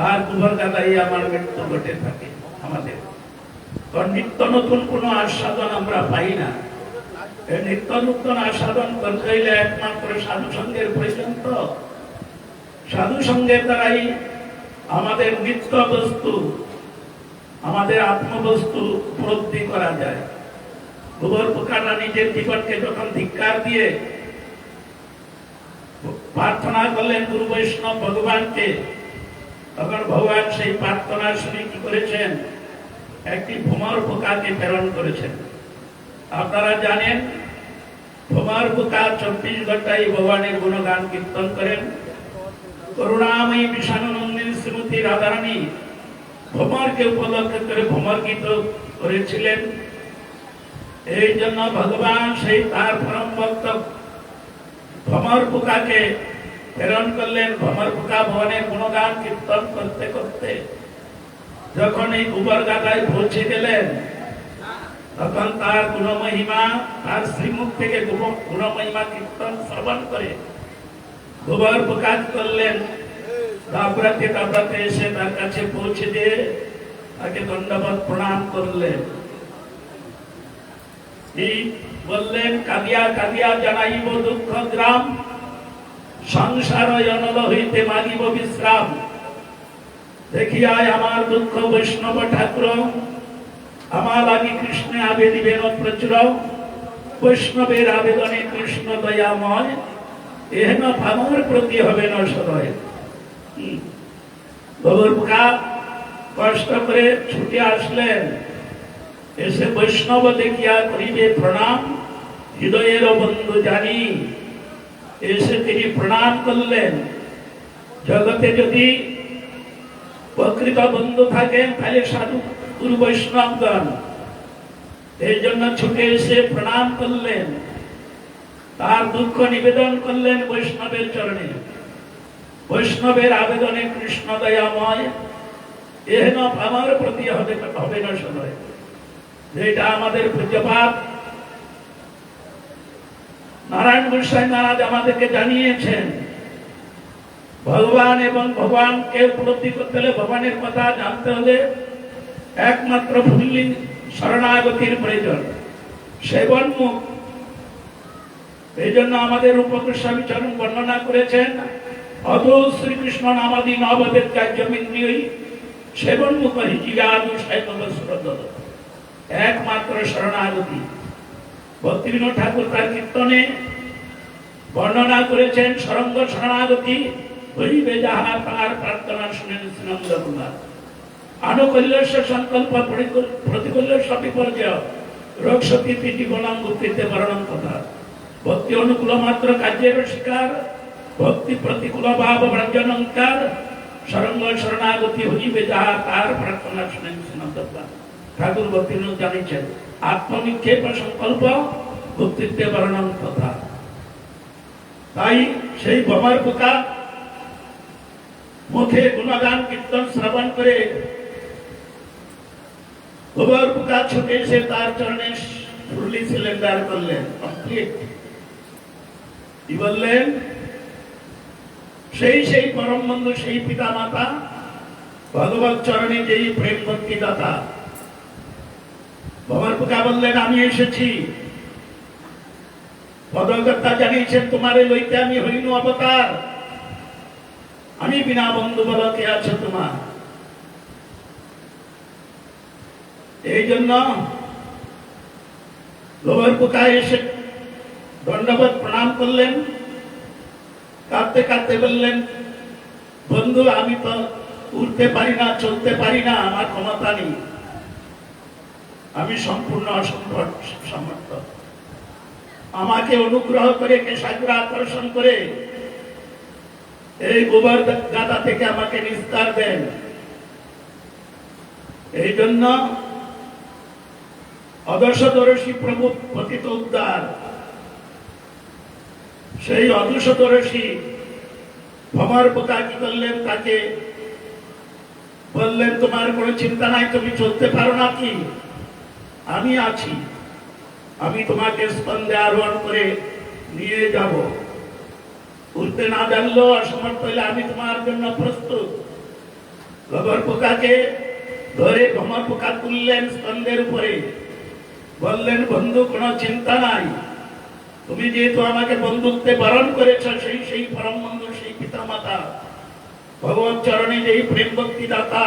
আর গোবর গাদাই আমার মৃত্যু ঘটে থাকে। আমাদের নিত্য নতুন কোন আস্বাদন আমরা পাই না। নিত্য নতুন আস্বাদন করতে হইলে একমাত্র সাধু সঙ্গের পর্যন্ত, সাধু সঙ্গের দ্বারাই আমাদের নিত্য বস্তু, আমাদের আত্মবস্তু উপলব্ধি করা যায়। গোবর পোকারা নিজের জীবনকে যখন ধিক্কার দিয়ে প্রার্থনা করলেন গুরু বৈষ্ণব ভগবানকে, তখন ভগবান সেই প্রার্থনা শুনে কি করেছেন, একটি ভ্রমর পোকাকে প্রেরণ করেছেন। আপনারা জানেন ভ্রমর পোকা 24 ঘন্টায় ভগবানের গুণগান কীর্তন করেন। করুণাময়ী বিষাণনন্দিনী শ্রীমতী রাধারানী ভ্রমরকে উপলক্ষ করে ভ্রমর গীত করেছিলেন। এই জন্য ভগবান সেই তার পরম ভক্ত ভ্রমর পোকাকে প্রেরণ করলেন। ভ্রমর পোকা ভগবানের গুণগান কীর্তন করতে করতে যখন এই গোবর গাদায় পৌঁছে গেলেন, তখন তার গুণমহিমা, তার শ্রীমুখ থেকে গুণমহিমা কীর্তন শ্রবণ করে গোবর পোকা করলেন দাবড়াতে দাবড়াতে এসে তার কাছে পৌঁছে দিয়ে তাকে দণ্ডবত প্রণাম করলেন। এই বললেন, কাঁদিয়া কাঁদিয়া জানাইব দুঃখ গ্রাম, সংসার অনল হইতে মাগিব বিশ্রাম। দেখিয়ায় আমার দুঃখ বৈষ্ণব ঠাকুর, আমার লাগি কৃষ্ণে আবেদিবেন প্রচুর। বৈষ্ণবের আবেদনে কৃষ্ণ দয়াময়, এহেন ভাবর প্রতি হবে না সদয়। গোবর পোকা কষ্ট করে ছুটে আসলেন, এসে বৈষ্ণব দেখিয়া করিবে প্রণাম, হৃদয়ের বন্ধু জানি। এসে তিনি প্রণাম করলেন। জগতে যদি প্রকৃত বন্ধু থাকেন তাহলে সাধু গুরু বৈষ্ণবগণ। এই জন্য ছুটে এসে প্রণাম করলেন, তার দুঃখ নিবেদন করলেন বৈষ্ণবের চরণে। বৈষ্ণবের আবেদনে কৃষ্ণ দয়াময়, এহেন আমার প্রতি হবে না সদয়। যেটা আমাদের পূজ্যপাত নারায়ণ গোস্বামী মহারাজ আমাদেরকে জানিয়েছেন। ভগবান এবং ভগবানকে উপলব্ধি করতে হলে, ভগবানের কথা জানতে হলে একমাত্র ফুল্লিং শরণাগতির প্রয়োজন, সেবন মুখ। এই জন্য আমাদের রূপ গোস্বামী চরণ বর্ণনা করেছেন, অত শ্রীকৃষ্ণ নামাদি নববেদ কার্যমিন্দ্রিয় সেবন মুখ হিজিয়াদু শৈব। একমাত্র শরণাগতি। ভক্তিবিনোদ ঠাকুর তার কীর্তনে বর্ণনা করেছেন, সরঙ্গ শরণাগতি হইবে যাহা তার প্রার্থনা শুনেন শ্রীনন্দ কুমার। আনুকূল্যস্য সংকল্প প্রতিকূল্যস্য বিপর্যয়, রোগ সতী জীবনাং গুপ্তিতে বর্ণন কথা। ভক্তি অনুকূল মাত্র কার্যের শিকার, ভক্তি প্রতিকূল ভাব ব্রজনঙ্কার। সরঙ্গ শরণাগতি হইবে যাহা তার প্রার্থনা শুনেন শ্রীনন্দ কুমার। ঠাকুর ভক্তিবিনোদ জানিয়েছেন, আত্মনিক্ষেপ সংকল্প ভক্তিতে বর্ণন কথা। তাই সেই ভ্রমর পোকা মুখে গুণগান কীর্তন শ্রবণ করে গোবর পোকা ছুটে এসে তার চরণে ফুল্লি সিলিন্ডার করলেন, কমপ্লিট। কি বললেন, সেই পরম বন্ধু, সেই পিতা মাতা ভগবত চরণে যেই প্রেম ভক্তি দাতা। ভ্রমর পোকা বললেন, আমি এসেছি। পদকর্তা জানিয়েছেন, তোমারে লইতে আমি হইনু অবতার। আমি বিনা বন্ধু বল কে আছে তোমার। এই জন্য গোবর পোকা এসে দণ্ডবত প্রণাম করলেন, কাঁদতে কাঁদতে বললেন, বন্ধু আমি তো উঠতে পারি না, চলতে পারি না, আমার ক্ষমতা নেই, আমি সম্পূর্ণ সমর্থ, আমাকে অনুগ্রহ করে কেশাগ্র আকর্ষণ করে এই গোবর গাদা থেকে আমাকে নিস্তার দেন। এই জন্য অদর্শদর্শী প্রভু পতিত উদ্ধার, সেই অদর্শদর্শী ভমর পোকা কি করলেন, তাকে বললেন তোমার কোনো চিন্তা নাই, তুমি চলতে পারো না কি, আমি আছি, আমি তোমাকে স্কন্ধে আরোহণ করে নিয়ে যাব, উঠতে না জানলেও অসমর্থ হইলে আমি তোমার জন্য প্রস্তুত। গোবর পোকাকে ধরে ভমর পোকা তুললেন স্কন্ধের উপরে, বললেন বন্ধু কোনো চিন্তা নাই, তুমি যেহেতু আমাকে বন্ধুত্বে বরণ করেছ, সেই পরম বন্ধু, সেই পিতা মাতা ভগবত চরণে যেই প্রেম ভক্তি দাতা,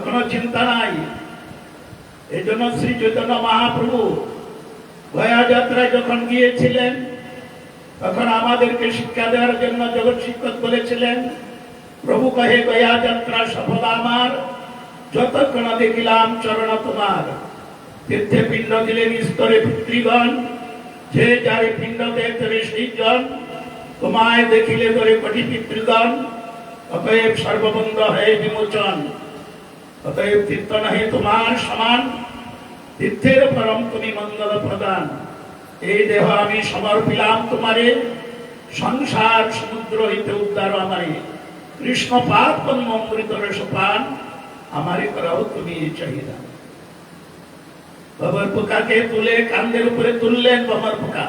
কোনো চিন্তা নাই। এই জন্য শ্রী চৈতন্য মহাপ্রভু গয়া যাত্রায় যখন গিয়েছিলেন, তখন আমাদেরকে শিক্ষা দেওয়ার জন্য জগৎ শিক্ষক বলেছিলেন, প্রভু কহে গয়া যাত্রা সফল আমার, যতক্ষণ দেখিলাম চরণ তোমার। তীর্থে পিণ্ড দিলেন স্তরে পিতৃগণ, যে যারে পিণ্ড দেয় তরে সেই জন, তোমায় দেখিলে তরে কোটি পিতৃগণ, অতএব সর্ববন্ধ হয়ে বিমোচন। অতএব তীর্থ নাহি তোমার সমান, তীর্থের পরম তুমি মঙ্গল প্রদান। এই দেহ আমি সমর্পিলাম তোমারে, সংসার সমুদ্র হইতে উদ্ধার আমারে। কৃষ্ণ পাদ পদ্ম অমৃত রসপান, আমারে করাও তুমি চাহিদা। ভমর পোকাকে তুলে কান্দের উপরে তুললেন ভমর পোকা,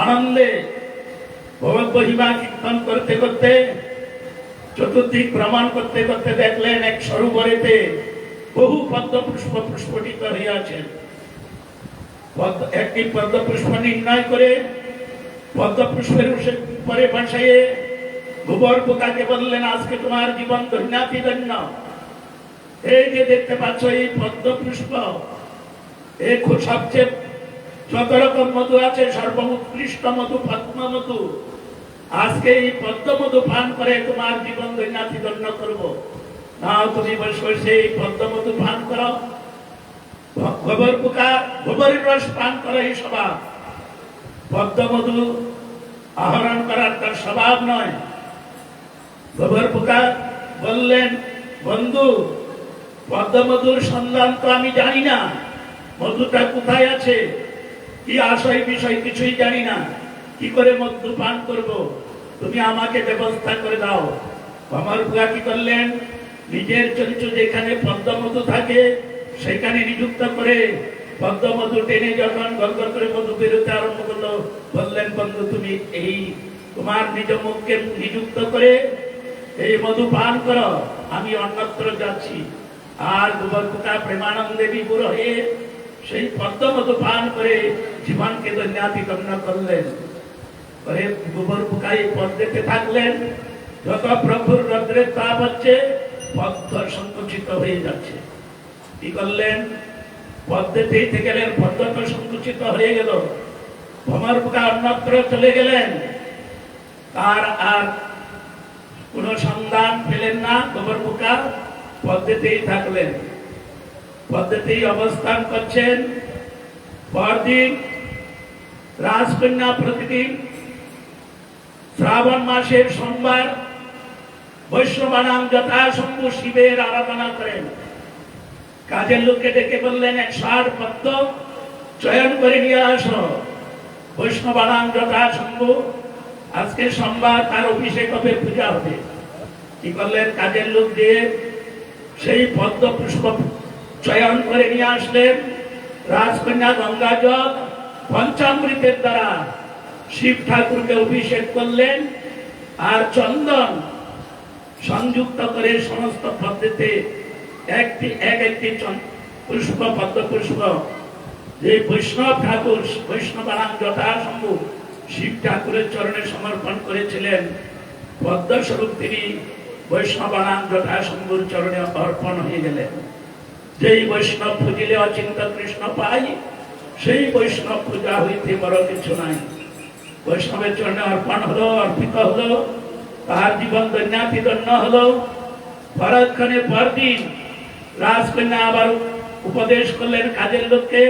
আনন্দে ভগবত মহিমা কীর্তন করতে করতে, চতুর্দিক ভ্রমণ করতে করতে দেখলেন এক সরোবরেতে বহু পদ্ম পুষ্প পুষ্পটিত হইয়াছেন। একটি পদ্ম পুষ্প নির্ণয় করে পদ্ম পুষ্পের উপরে বসাইয়ে গোবর পোকাকে বললেন, আজকে তোমার জীবন ধন্যাতি ধন্য। এই যে দেখতে পাচ্ছ এই পদ্ম পুষ্প, এই সবচেয়ে যত রকম মধু আছে সর্বোৎকৃষ্ট মধু পদ্ম মধু, আজকে এই পদ্ম মধু পান করে তোমার জীবন ধন্যাতি ধন্য করবো। নাও তুমি বসে বসে এই পদ্ম মধু পান করো। গোবর পোকা গোবরের রস পান করা এই স্বভাব, পদ্ম মধু আহরণ করার তার স্বভাব নয়। গোবর পোকা বললেন, বন্ধু পদ্ম মধুর সন্ধান তো আমি জানি না, মধুটা কোথায় আছে, কি আশয় বিষয় কিছুই জানি না, কি করে মধু পান করব, তুমি আমাকে ব্যবস্থা করে দাও। ভমর পোকা কি করলেন, নিজের চরিত্র যেখানে পদ্ম মধু থাকে সেখানে নিযুক্ত করে পদ্ম মধু টেনে যখন গলগল করে মধু বেরোতে আরম্ভ করলো, বললেন বন্ধু তুমি এই তোমার নিজ মুখকে নিযুক্ত করে এই মধু পান করো, আমি অন্যত্র যাচ্ছি। আর গোবর পোকা প্রেমানন্দে বিভোর হয়ে সেই পদ্ম মধু পান করে জীবনকে ধন্যাতি ধন্য করলেন। গোবর পোকা এই পদ্মেতে থাকলেন, যত প্রভুর রৌদ্রের তাপ হচ্ছে পদ্ম সংকুচিত হয়ে যাচ্ছে। কি করলেন, পদ্মেতেই থেকে গেলেন, পদ্ম তো সংকুচিত হয়ে গেল। ভমর পোকা অন্যত্র চলে গেলেন, তার আর কোন সন্ধান পেলেন না। গোবর পোকা পদ্মেতেই থাকলেন, পদ্মেতেই অবস্থান করছেন। পরদিন রাজকন্যা প্রতিদিন শ্রাবণ মাসের সোমবার বৈষ্ণবানাম যথাসম্ভব শিবের আরাধনা করেন। কাজের লোককে ডেকে বললেন, 100 পদ্ম চয়ন করে নিয়ে আসো, বৈষ্ণবানাম যথাসম্ভব আজকে সোমবার, তার অভিষেক হবে, পূজা হবে। কি করলেন, কাজের লোক দিয়ে সেই পদ্ম পুষ্প চয়ন করে নিয়ে আসলেন। রাজকন্যা গঙ্গা জল পঞ্চামৃতের দ্বারা শিব ঠাকুরকে অভিষেক করলেন, আর চন্দন সংযুক্ত করে সমস্ত পদ্মেতে একটি পুষ্প পদ্ম পুষ্প যে বৈষ্ণব ঠাকুর বৈষ্ণবানাম যথাসম্ভব শিব ঠাকুরের চরণে সমর্পণ করেছিলেন, পদ্মস্বরূপ তিনি বৈষ্ণবানাম যথাসম্ভব চরণে অর্পণ হয়ে গেলেন। যেই বৈষ্ণব খুঁজিলে অচিন্ত কৃষ্ণ পাই, সেই বৈষ্ণব পূজা হইতে বড় কিছু নাই। বৈষ্ণবের চরণে অর্পণ হলো, অর্পিত হলো, তাহার জীবন দৈন্যাতি দন্য হলো। পরক্ষণে পরদিন রাজকন্যা আবার উপদেশ করলেন কাজের লোককে,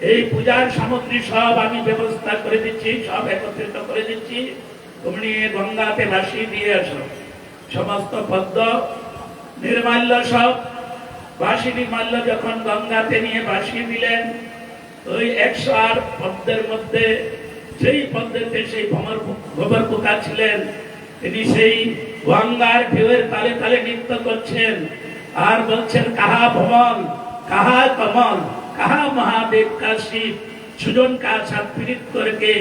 এই পূজার সামগ্রী সব আমি ব্যবস্থা করে দিচ্ছি, সব একত্রিত করে দিচ্ছি, তুমি নিয়ে গঙ্গাতে ভাসিয়ে দিয়ে আসো। সমস্ত পদ্ম নির্মাল্য সব বাসি নির্মাল্য যখন গঙ্গাতে নিয়ে ভাসিয়ে দিলেন, ওই 108 পদ্মের মধ্যে সেই পদ্মেতে সেই ভ্রমর পোকা ছিলেন, তিনি সেই গঙ্গার ঢেউয়ের তালে তালে নৃত্য করছেন আর বলছেন, কাহা ভ্রমণ, কাহা কমল, কাহা মহাদেব কা শিব, সুজন কা সাথ পীড়িত করকে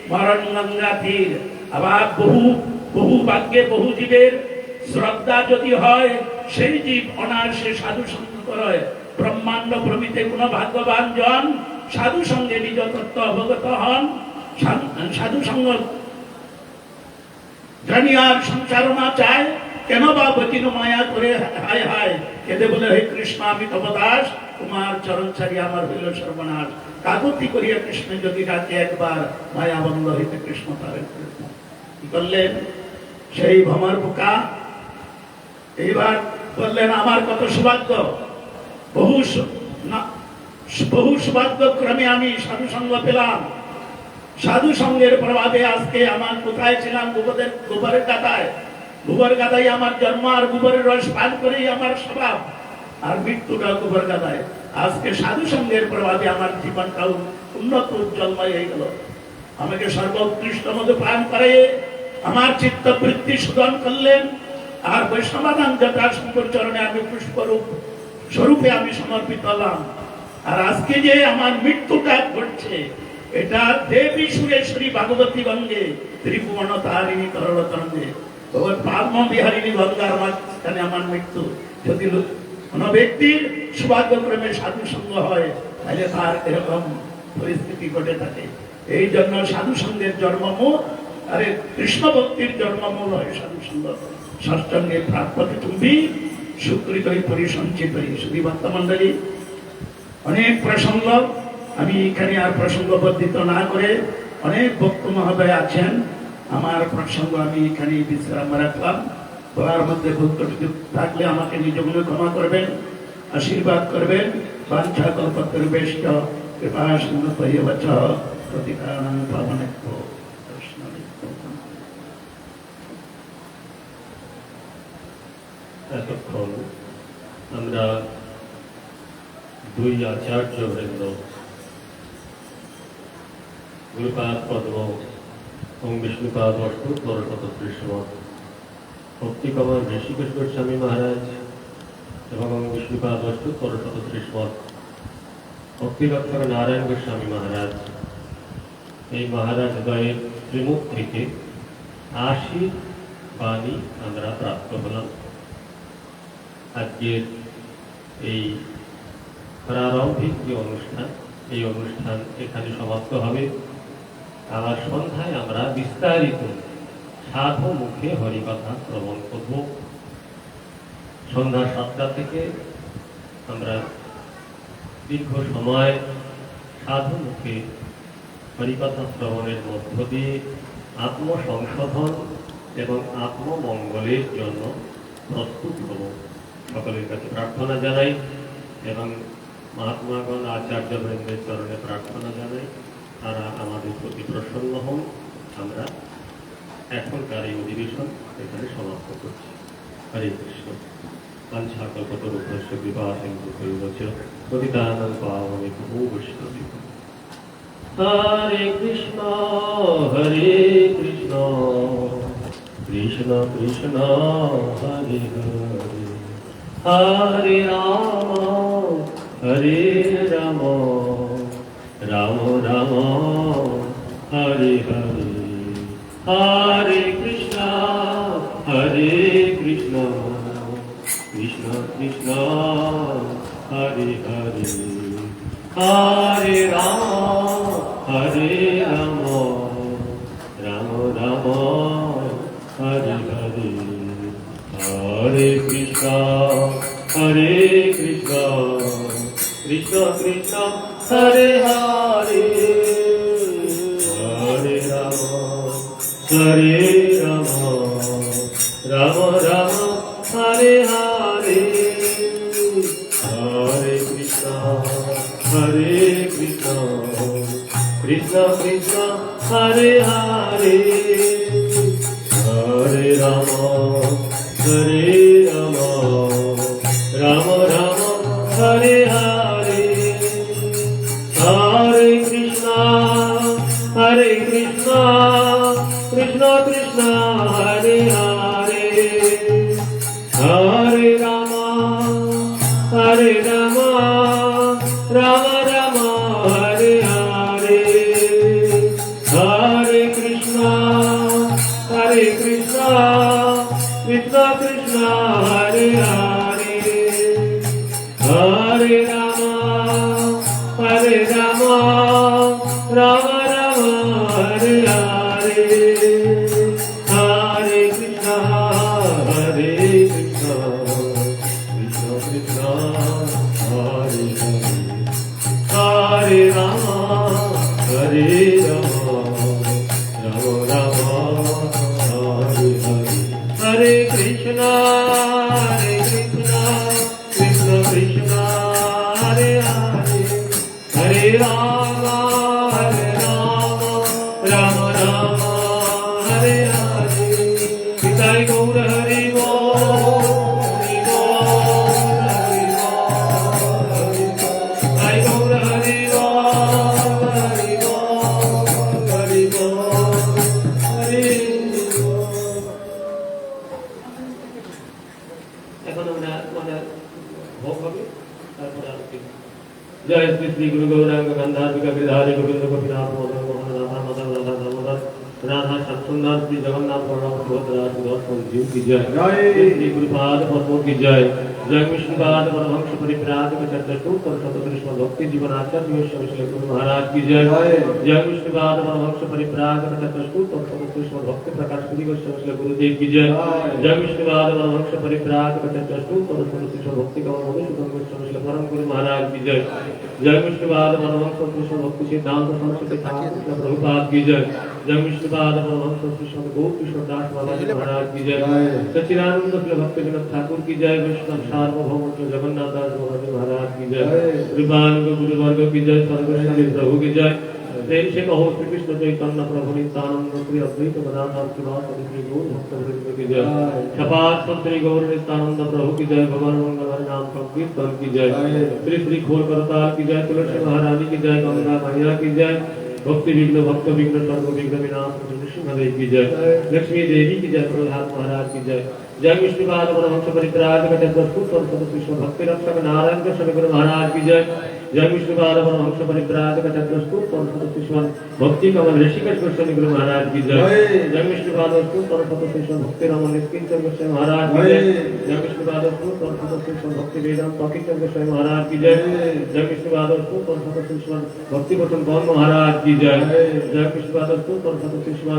মরণ গঙ্গা তীর। আবার বহু বহু ভাগ্যে বহু জীবের শ্রদ্ধা যদি হয়, সেই জীব অনায়াসে সাধু সঙ্গ করে। ব্রহ্মাণ্ড প্রভৃতি কোন ভাগ্যবান জন সাধু সঙ্গে নিজ তত্ত্ব অবগত হন, সাধু সঙ্গ জানি আর সংসার না চায়, কেন বা বচিন মায়া করে হায় হায় কেঁদে বলে, হে কৃষ্ণ আমি তব দাস, তোমার চরণ ছাড়ি আমার হইল সর্বনাশ। কাকুতি করিয়া কৃষ্ণ যদি ডাকে একবার, মায়া বন্ধ হইতে কৃষ্ণ তারে কি করলেন? সেই ভ্রমর পোকা এইবার বললেন, আমার কত সৌভাগ্য, বহু সৌভাগ্য ক্রমে আমি সাধু সঙ্গ পেলাম। সাধু সঙ্গের প্রভাবে আজকে আমার কোথায় ছিলাম? গোবরের গাদায়, গোবর গাদায় আমার জন্ম, আর গোবরের রস পান করেই আমার স্বভাব, আর মৃত্যুটা গোবর গাদায়। আজকে সাধু সঙ্গের প্রভাবে আমার জীবনটাও উন্নত উজ্জ্বলময় হয়ে গেল। আমাকে সর্বোৎকৃষ্ট মধ্যে পান করে আমার চিত্ত বৃত্তি শোধন করলেন, আর বৈষ্ণবানাম যথা শঙ্কর চরণে আমি পুষ্পরূপ স্বরূপে আমি সমর্পিত হলাম। আর আজকে যে আমার মৃত্যুটা ঘটছে, এটা দেবী সুরেশ্বরী ভাগবতী গঙ্গে ত্রিভুবন তারিণী করল তরঙ্গে, পাদ্ম বিহারিণী গঙ্গার মাঝখানে আমার মৃত্যু। যদি কোন ব্যক্তির সৌভাগ্যক্রমে সাধু সঙ্গ হয়, তাহলে তার এরকম পরিস্থিতি ঘটে থাকে। এই জন্য সাধু সঙ্গের জন্মমূল, আরে কৃষ্ণ ভক্তির জন্মমূল হয় সাধু সঙ্গ। ষষ্ঠঙ্গে প্রাপ্তি তুমি সুকৃত পরিসঞ্চিত। শুধু ভক্তমণ্ডলী, অনেক প্রসঙ্গ আমি এখানে আর প্রসঙ্গ বর্ধিত না করে, অনেক ভক্ত মহোদয় আছেন, আমার প্রসঙ্গ আমি এখানে বিশ্রাম রাখলাম। বলার মধ্যে ভুল থাকলে আমাকে নিজ গুণে ক্ষমা করবেন, আশীর্বাদ করবেন। বাঞ্ছা কল্পতরুভ্যশ্চ কৃপা সিন্ধু পর্যবচ প্রতিকারাং পাবনেভ্যো বৈষ্ণবেভ্যো। এতক্ষণ আমরা দুই আচার্যবৃন্দ গুরুপাদ পদ্ম এবং বিষ্ণুপাদ বস্তু তরশত ভক্তিকমল ঋষিকেশ গোস্বামী মহারাজ এবং বিষ্ণুপাদ বস্তু তরশত ত্রিশমত ভক্তিরক্ষক নারায়ণ গোস্বামী মহারাজ, এই মহারাজ দ্বয়ের ত্রিমুখ থেকে 80 বাণী আমরা প্রাপ্ত হলাম। আজকের এই প্রারম্ভিক যে অনুষ্ঠান, এই অনুষ্ঠান এখানে সমাপ্ত হবে। আবার সন্ধ্যায় আমরা বিস্তারিত সাধু মুখে হরিকথা শ্রবণ করব। সন্ধ্যা 7টা থেকে আমরা দীর্ঘ সময় সাধু মুখে হরিকথা শ্রবণের মধ্য দিয়ে আত্মসংশোধন এবং আত্মমঙ্গলের জন্য প্রস্তুত হব। সকলের কাছে প্রার্থনা জানাই এবং মহাত্মাগণ আচার্যবৃন্দের চরণে প্রার্থনা জানাই, তারা আমাদের প্রতি প্রসন্ন হন। আমরা এখনকার এই অধিবেশন এখানে সমাপ্ত করছি। হরে কৃষ্ণ। বাঞ্ছা কল্পতরুভ্যশ্চ কৃপা সিন্ধু ভৈবচ পতিতানাং পাবনেভ্যো বৈষ্ণবেভ্যো। হরে কৃষ্ণ কৃষ্ণ কৃষ্ণ হরে হরে, হরে রাম রাম রাম হরে হরে, হরে কৃষ্ণ কৃষ্ণ কৃষ্ণ হরে হরে, হরে রাম রাম রাম হরে হরে, হরে কৃষ্ণ কৃষ্ণ কৃষ্ণ কৃষ্ণ হরে হরে। হরে রাম রাম রাম হরে হরে হরে কৃষ্ণ কৃষ্ণ কৃষ্ণ হরে হরে হরে রাম রাম রাম হরে হরে হরে কৃষ্ণ কৃষ্ণ কৃষ্ণ হরে হরে হরে রাম রাম রাম হরে হরে হরে কৃষ্ণ কৃষ্ণ কৃষ্ণ হরে হরে হরে রাম রাম রাম হরে হরে হরে কৃষ্ণ কৃষ্ণ কৃষ্ণ হরে হরে রাম রাম হরে হরে হরে কৃষ্ণ কৃষ্ণ কৃষ্ণ হরে হরে হরে রাম রাম রাম হরে হরে পিতাই গৌর হরি বল হরি বল হরি বল পিতাই গৌর হরি বল হরি বল হরি বল হরি বল। এখন আমরা আমাদের ভোগ হবে, তারপরে আরতি। জয় শ্রী শ্রী গুরু গৌরাঙ্গ গন্ধার্বিকা গিরিধারী গোবিন্দ গোপীনাথ মদন মোহন রাধা মদন রাধা দামোদর রাধা সত্যনাথ শ্রী জগন্নাथ बलराम सुभद्रा सुदर्शन जीव की जय। श्री गुरुपाद पद्मो की जय। जय विष्णुपाद परमहंस परिव्राजक चतुर्थ शतकृष्ण भक्ति जीवन आचार्य श्री गुरु महाराज की जय। जय विष्णुपाद परमहंस परिव्राजक चतुर्थ शतकृष्ण भक्ति प्रकाश श्री गुरुदेव की जय। जय विष्णुपाद परमहंस परिव्राजक चतुर्थ शतकृष्ण भक्ति कमल श्री परम गुरु महाराज की जय। जय विष्णुपाद परमहंस कृष्ण भक्ति सिद्धांत सरस्वती ठाकुर प्रभुपाद की जय। जय विष्णुपाद परमहंस कृष्ण गौर किशोर दास बाबा महाराज की जय। सच्चिदानंद भक्त जनक ठाकुर की जय। वैष्णव सार्वभौम जगन्नाथ दास बाबा महाराज की जय। कृपानुग गुरुवर्ग की जय। सर्वेश्वरी प्रभु की जय। प्रेम से कहो श्री कृष्ण चैतन्य प्रभु नित्यानंद श्री अद्वैत गदाधर श्रीवास श्री गौर भक्तवृंद की जय। छपात श्री गौर नित्यानंद प्रभु की जय। भगवान मंगल हरि नाम संकीर्तन की जय। श्री श्री खोल करताल की जय। तुलसी महारानी की जय। गंगा मैया की जय। भक्ति विघ्न भक्त विघ्न सर्व विघ्न विनाश नृसिंहदेव की जय। लक्ष्मी देवी की जय। प्रहलाद महाराज की जय। जय विष्णुपाद परमहंस परिव्राजक चतुर्थ कृष्ण भक्ति रक्षक नारायण कृष्ण गुरु महाराज की जय। जय विष्णुपाद परमहंस परिव्राजक चतुर्थ कृष्ण भक्ति कमल ऋषिकेश कृष्ण गुरु महाराज की जय। जय विष्णुपाद कृष्ण भक्ति रमन नित्किंचन कृष्ण महाराज की जय। जय विष्णुपाद कृष्ण भक्ति वेदांत तौकिचन कृष्ण महाराज की जय। जय विष्णुपाद कृष्ण भक्ति भूषण पवन महाराज की जय। जय विष्णुपाद कृष्ण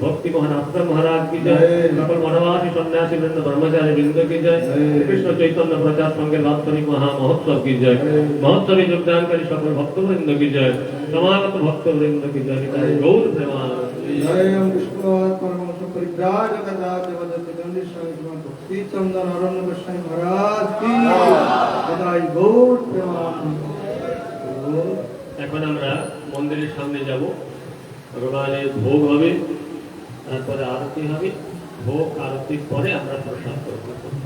भक्ति मोहन अफजल महाराज की जय। सकल वनवासी सन्यासी वृंद ब्रह्मचारी वृंद की जय। कृष्ण चैतन्य प्रचार संघ वास्तविक महा महोत्सव की जय। महोत्सव योगदानकारी सकल भक्त वृंद की जय। समागत भक्त वृंद की जय। गौर प्रेमानंद जय विष्णुपाद परमहंस परिव्राजक भक्ति चंदन अरण्य गोस्वामी महाराज की जय। गौर प्रेमानंद। এখন আমরা মন্দিরের সামনে যাব। ভগবানের ভোগ হবে, তারপরে আরতি হবে। ভোগ আরতির পরে আমরা প্রসাদ গ্রহণ করব।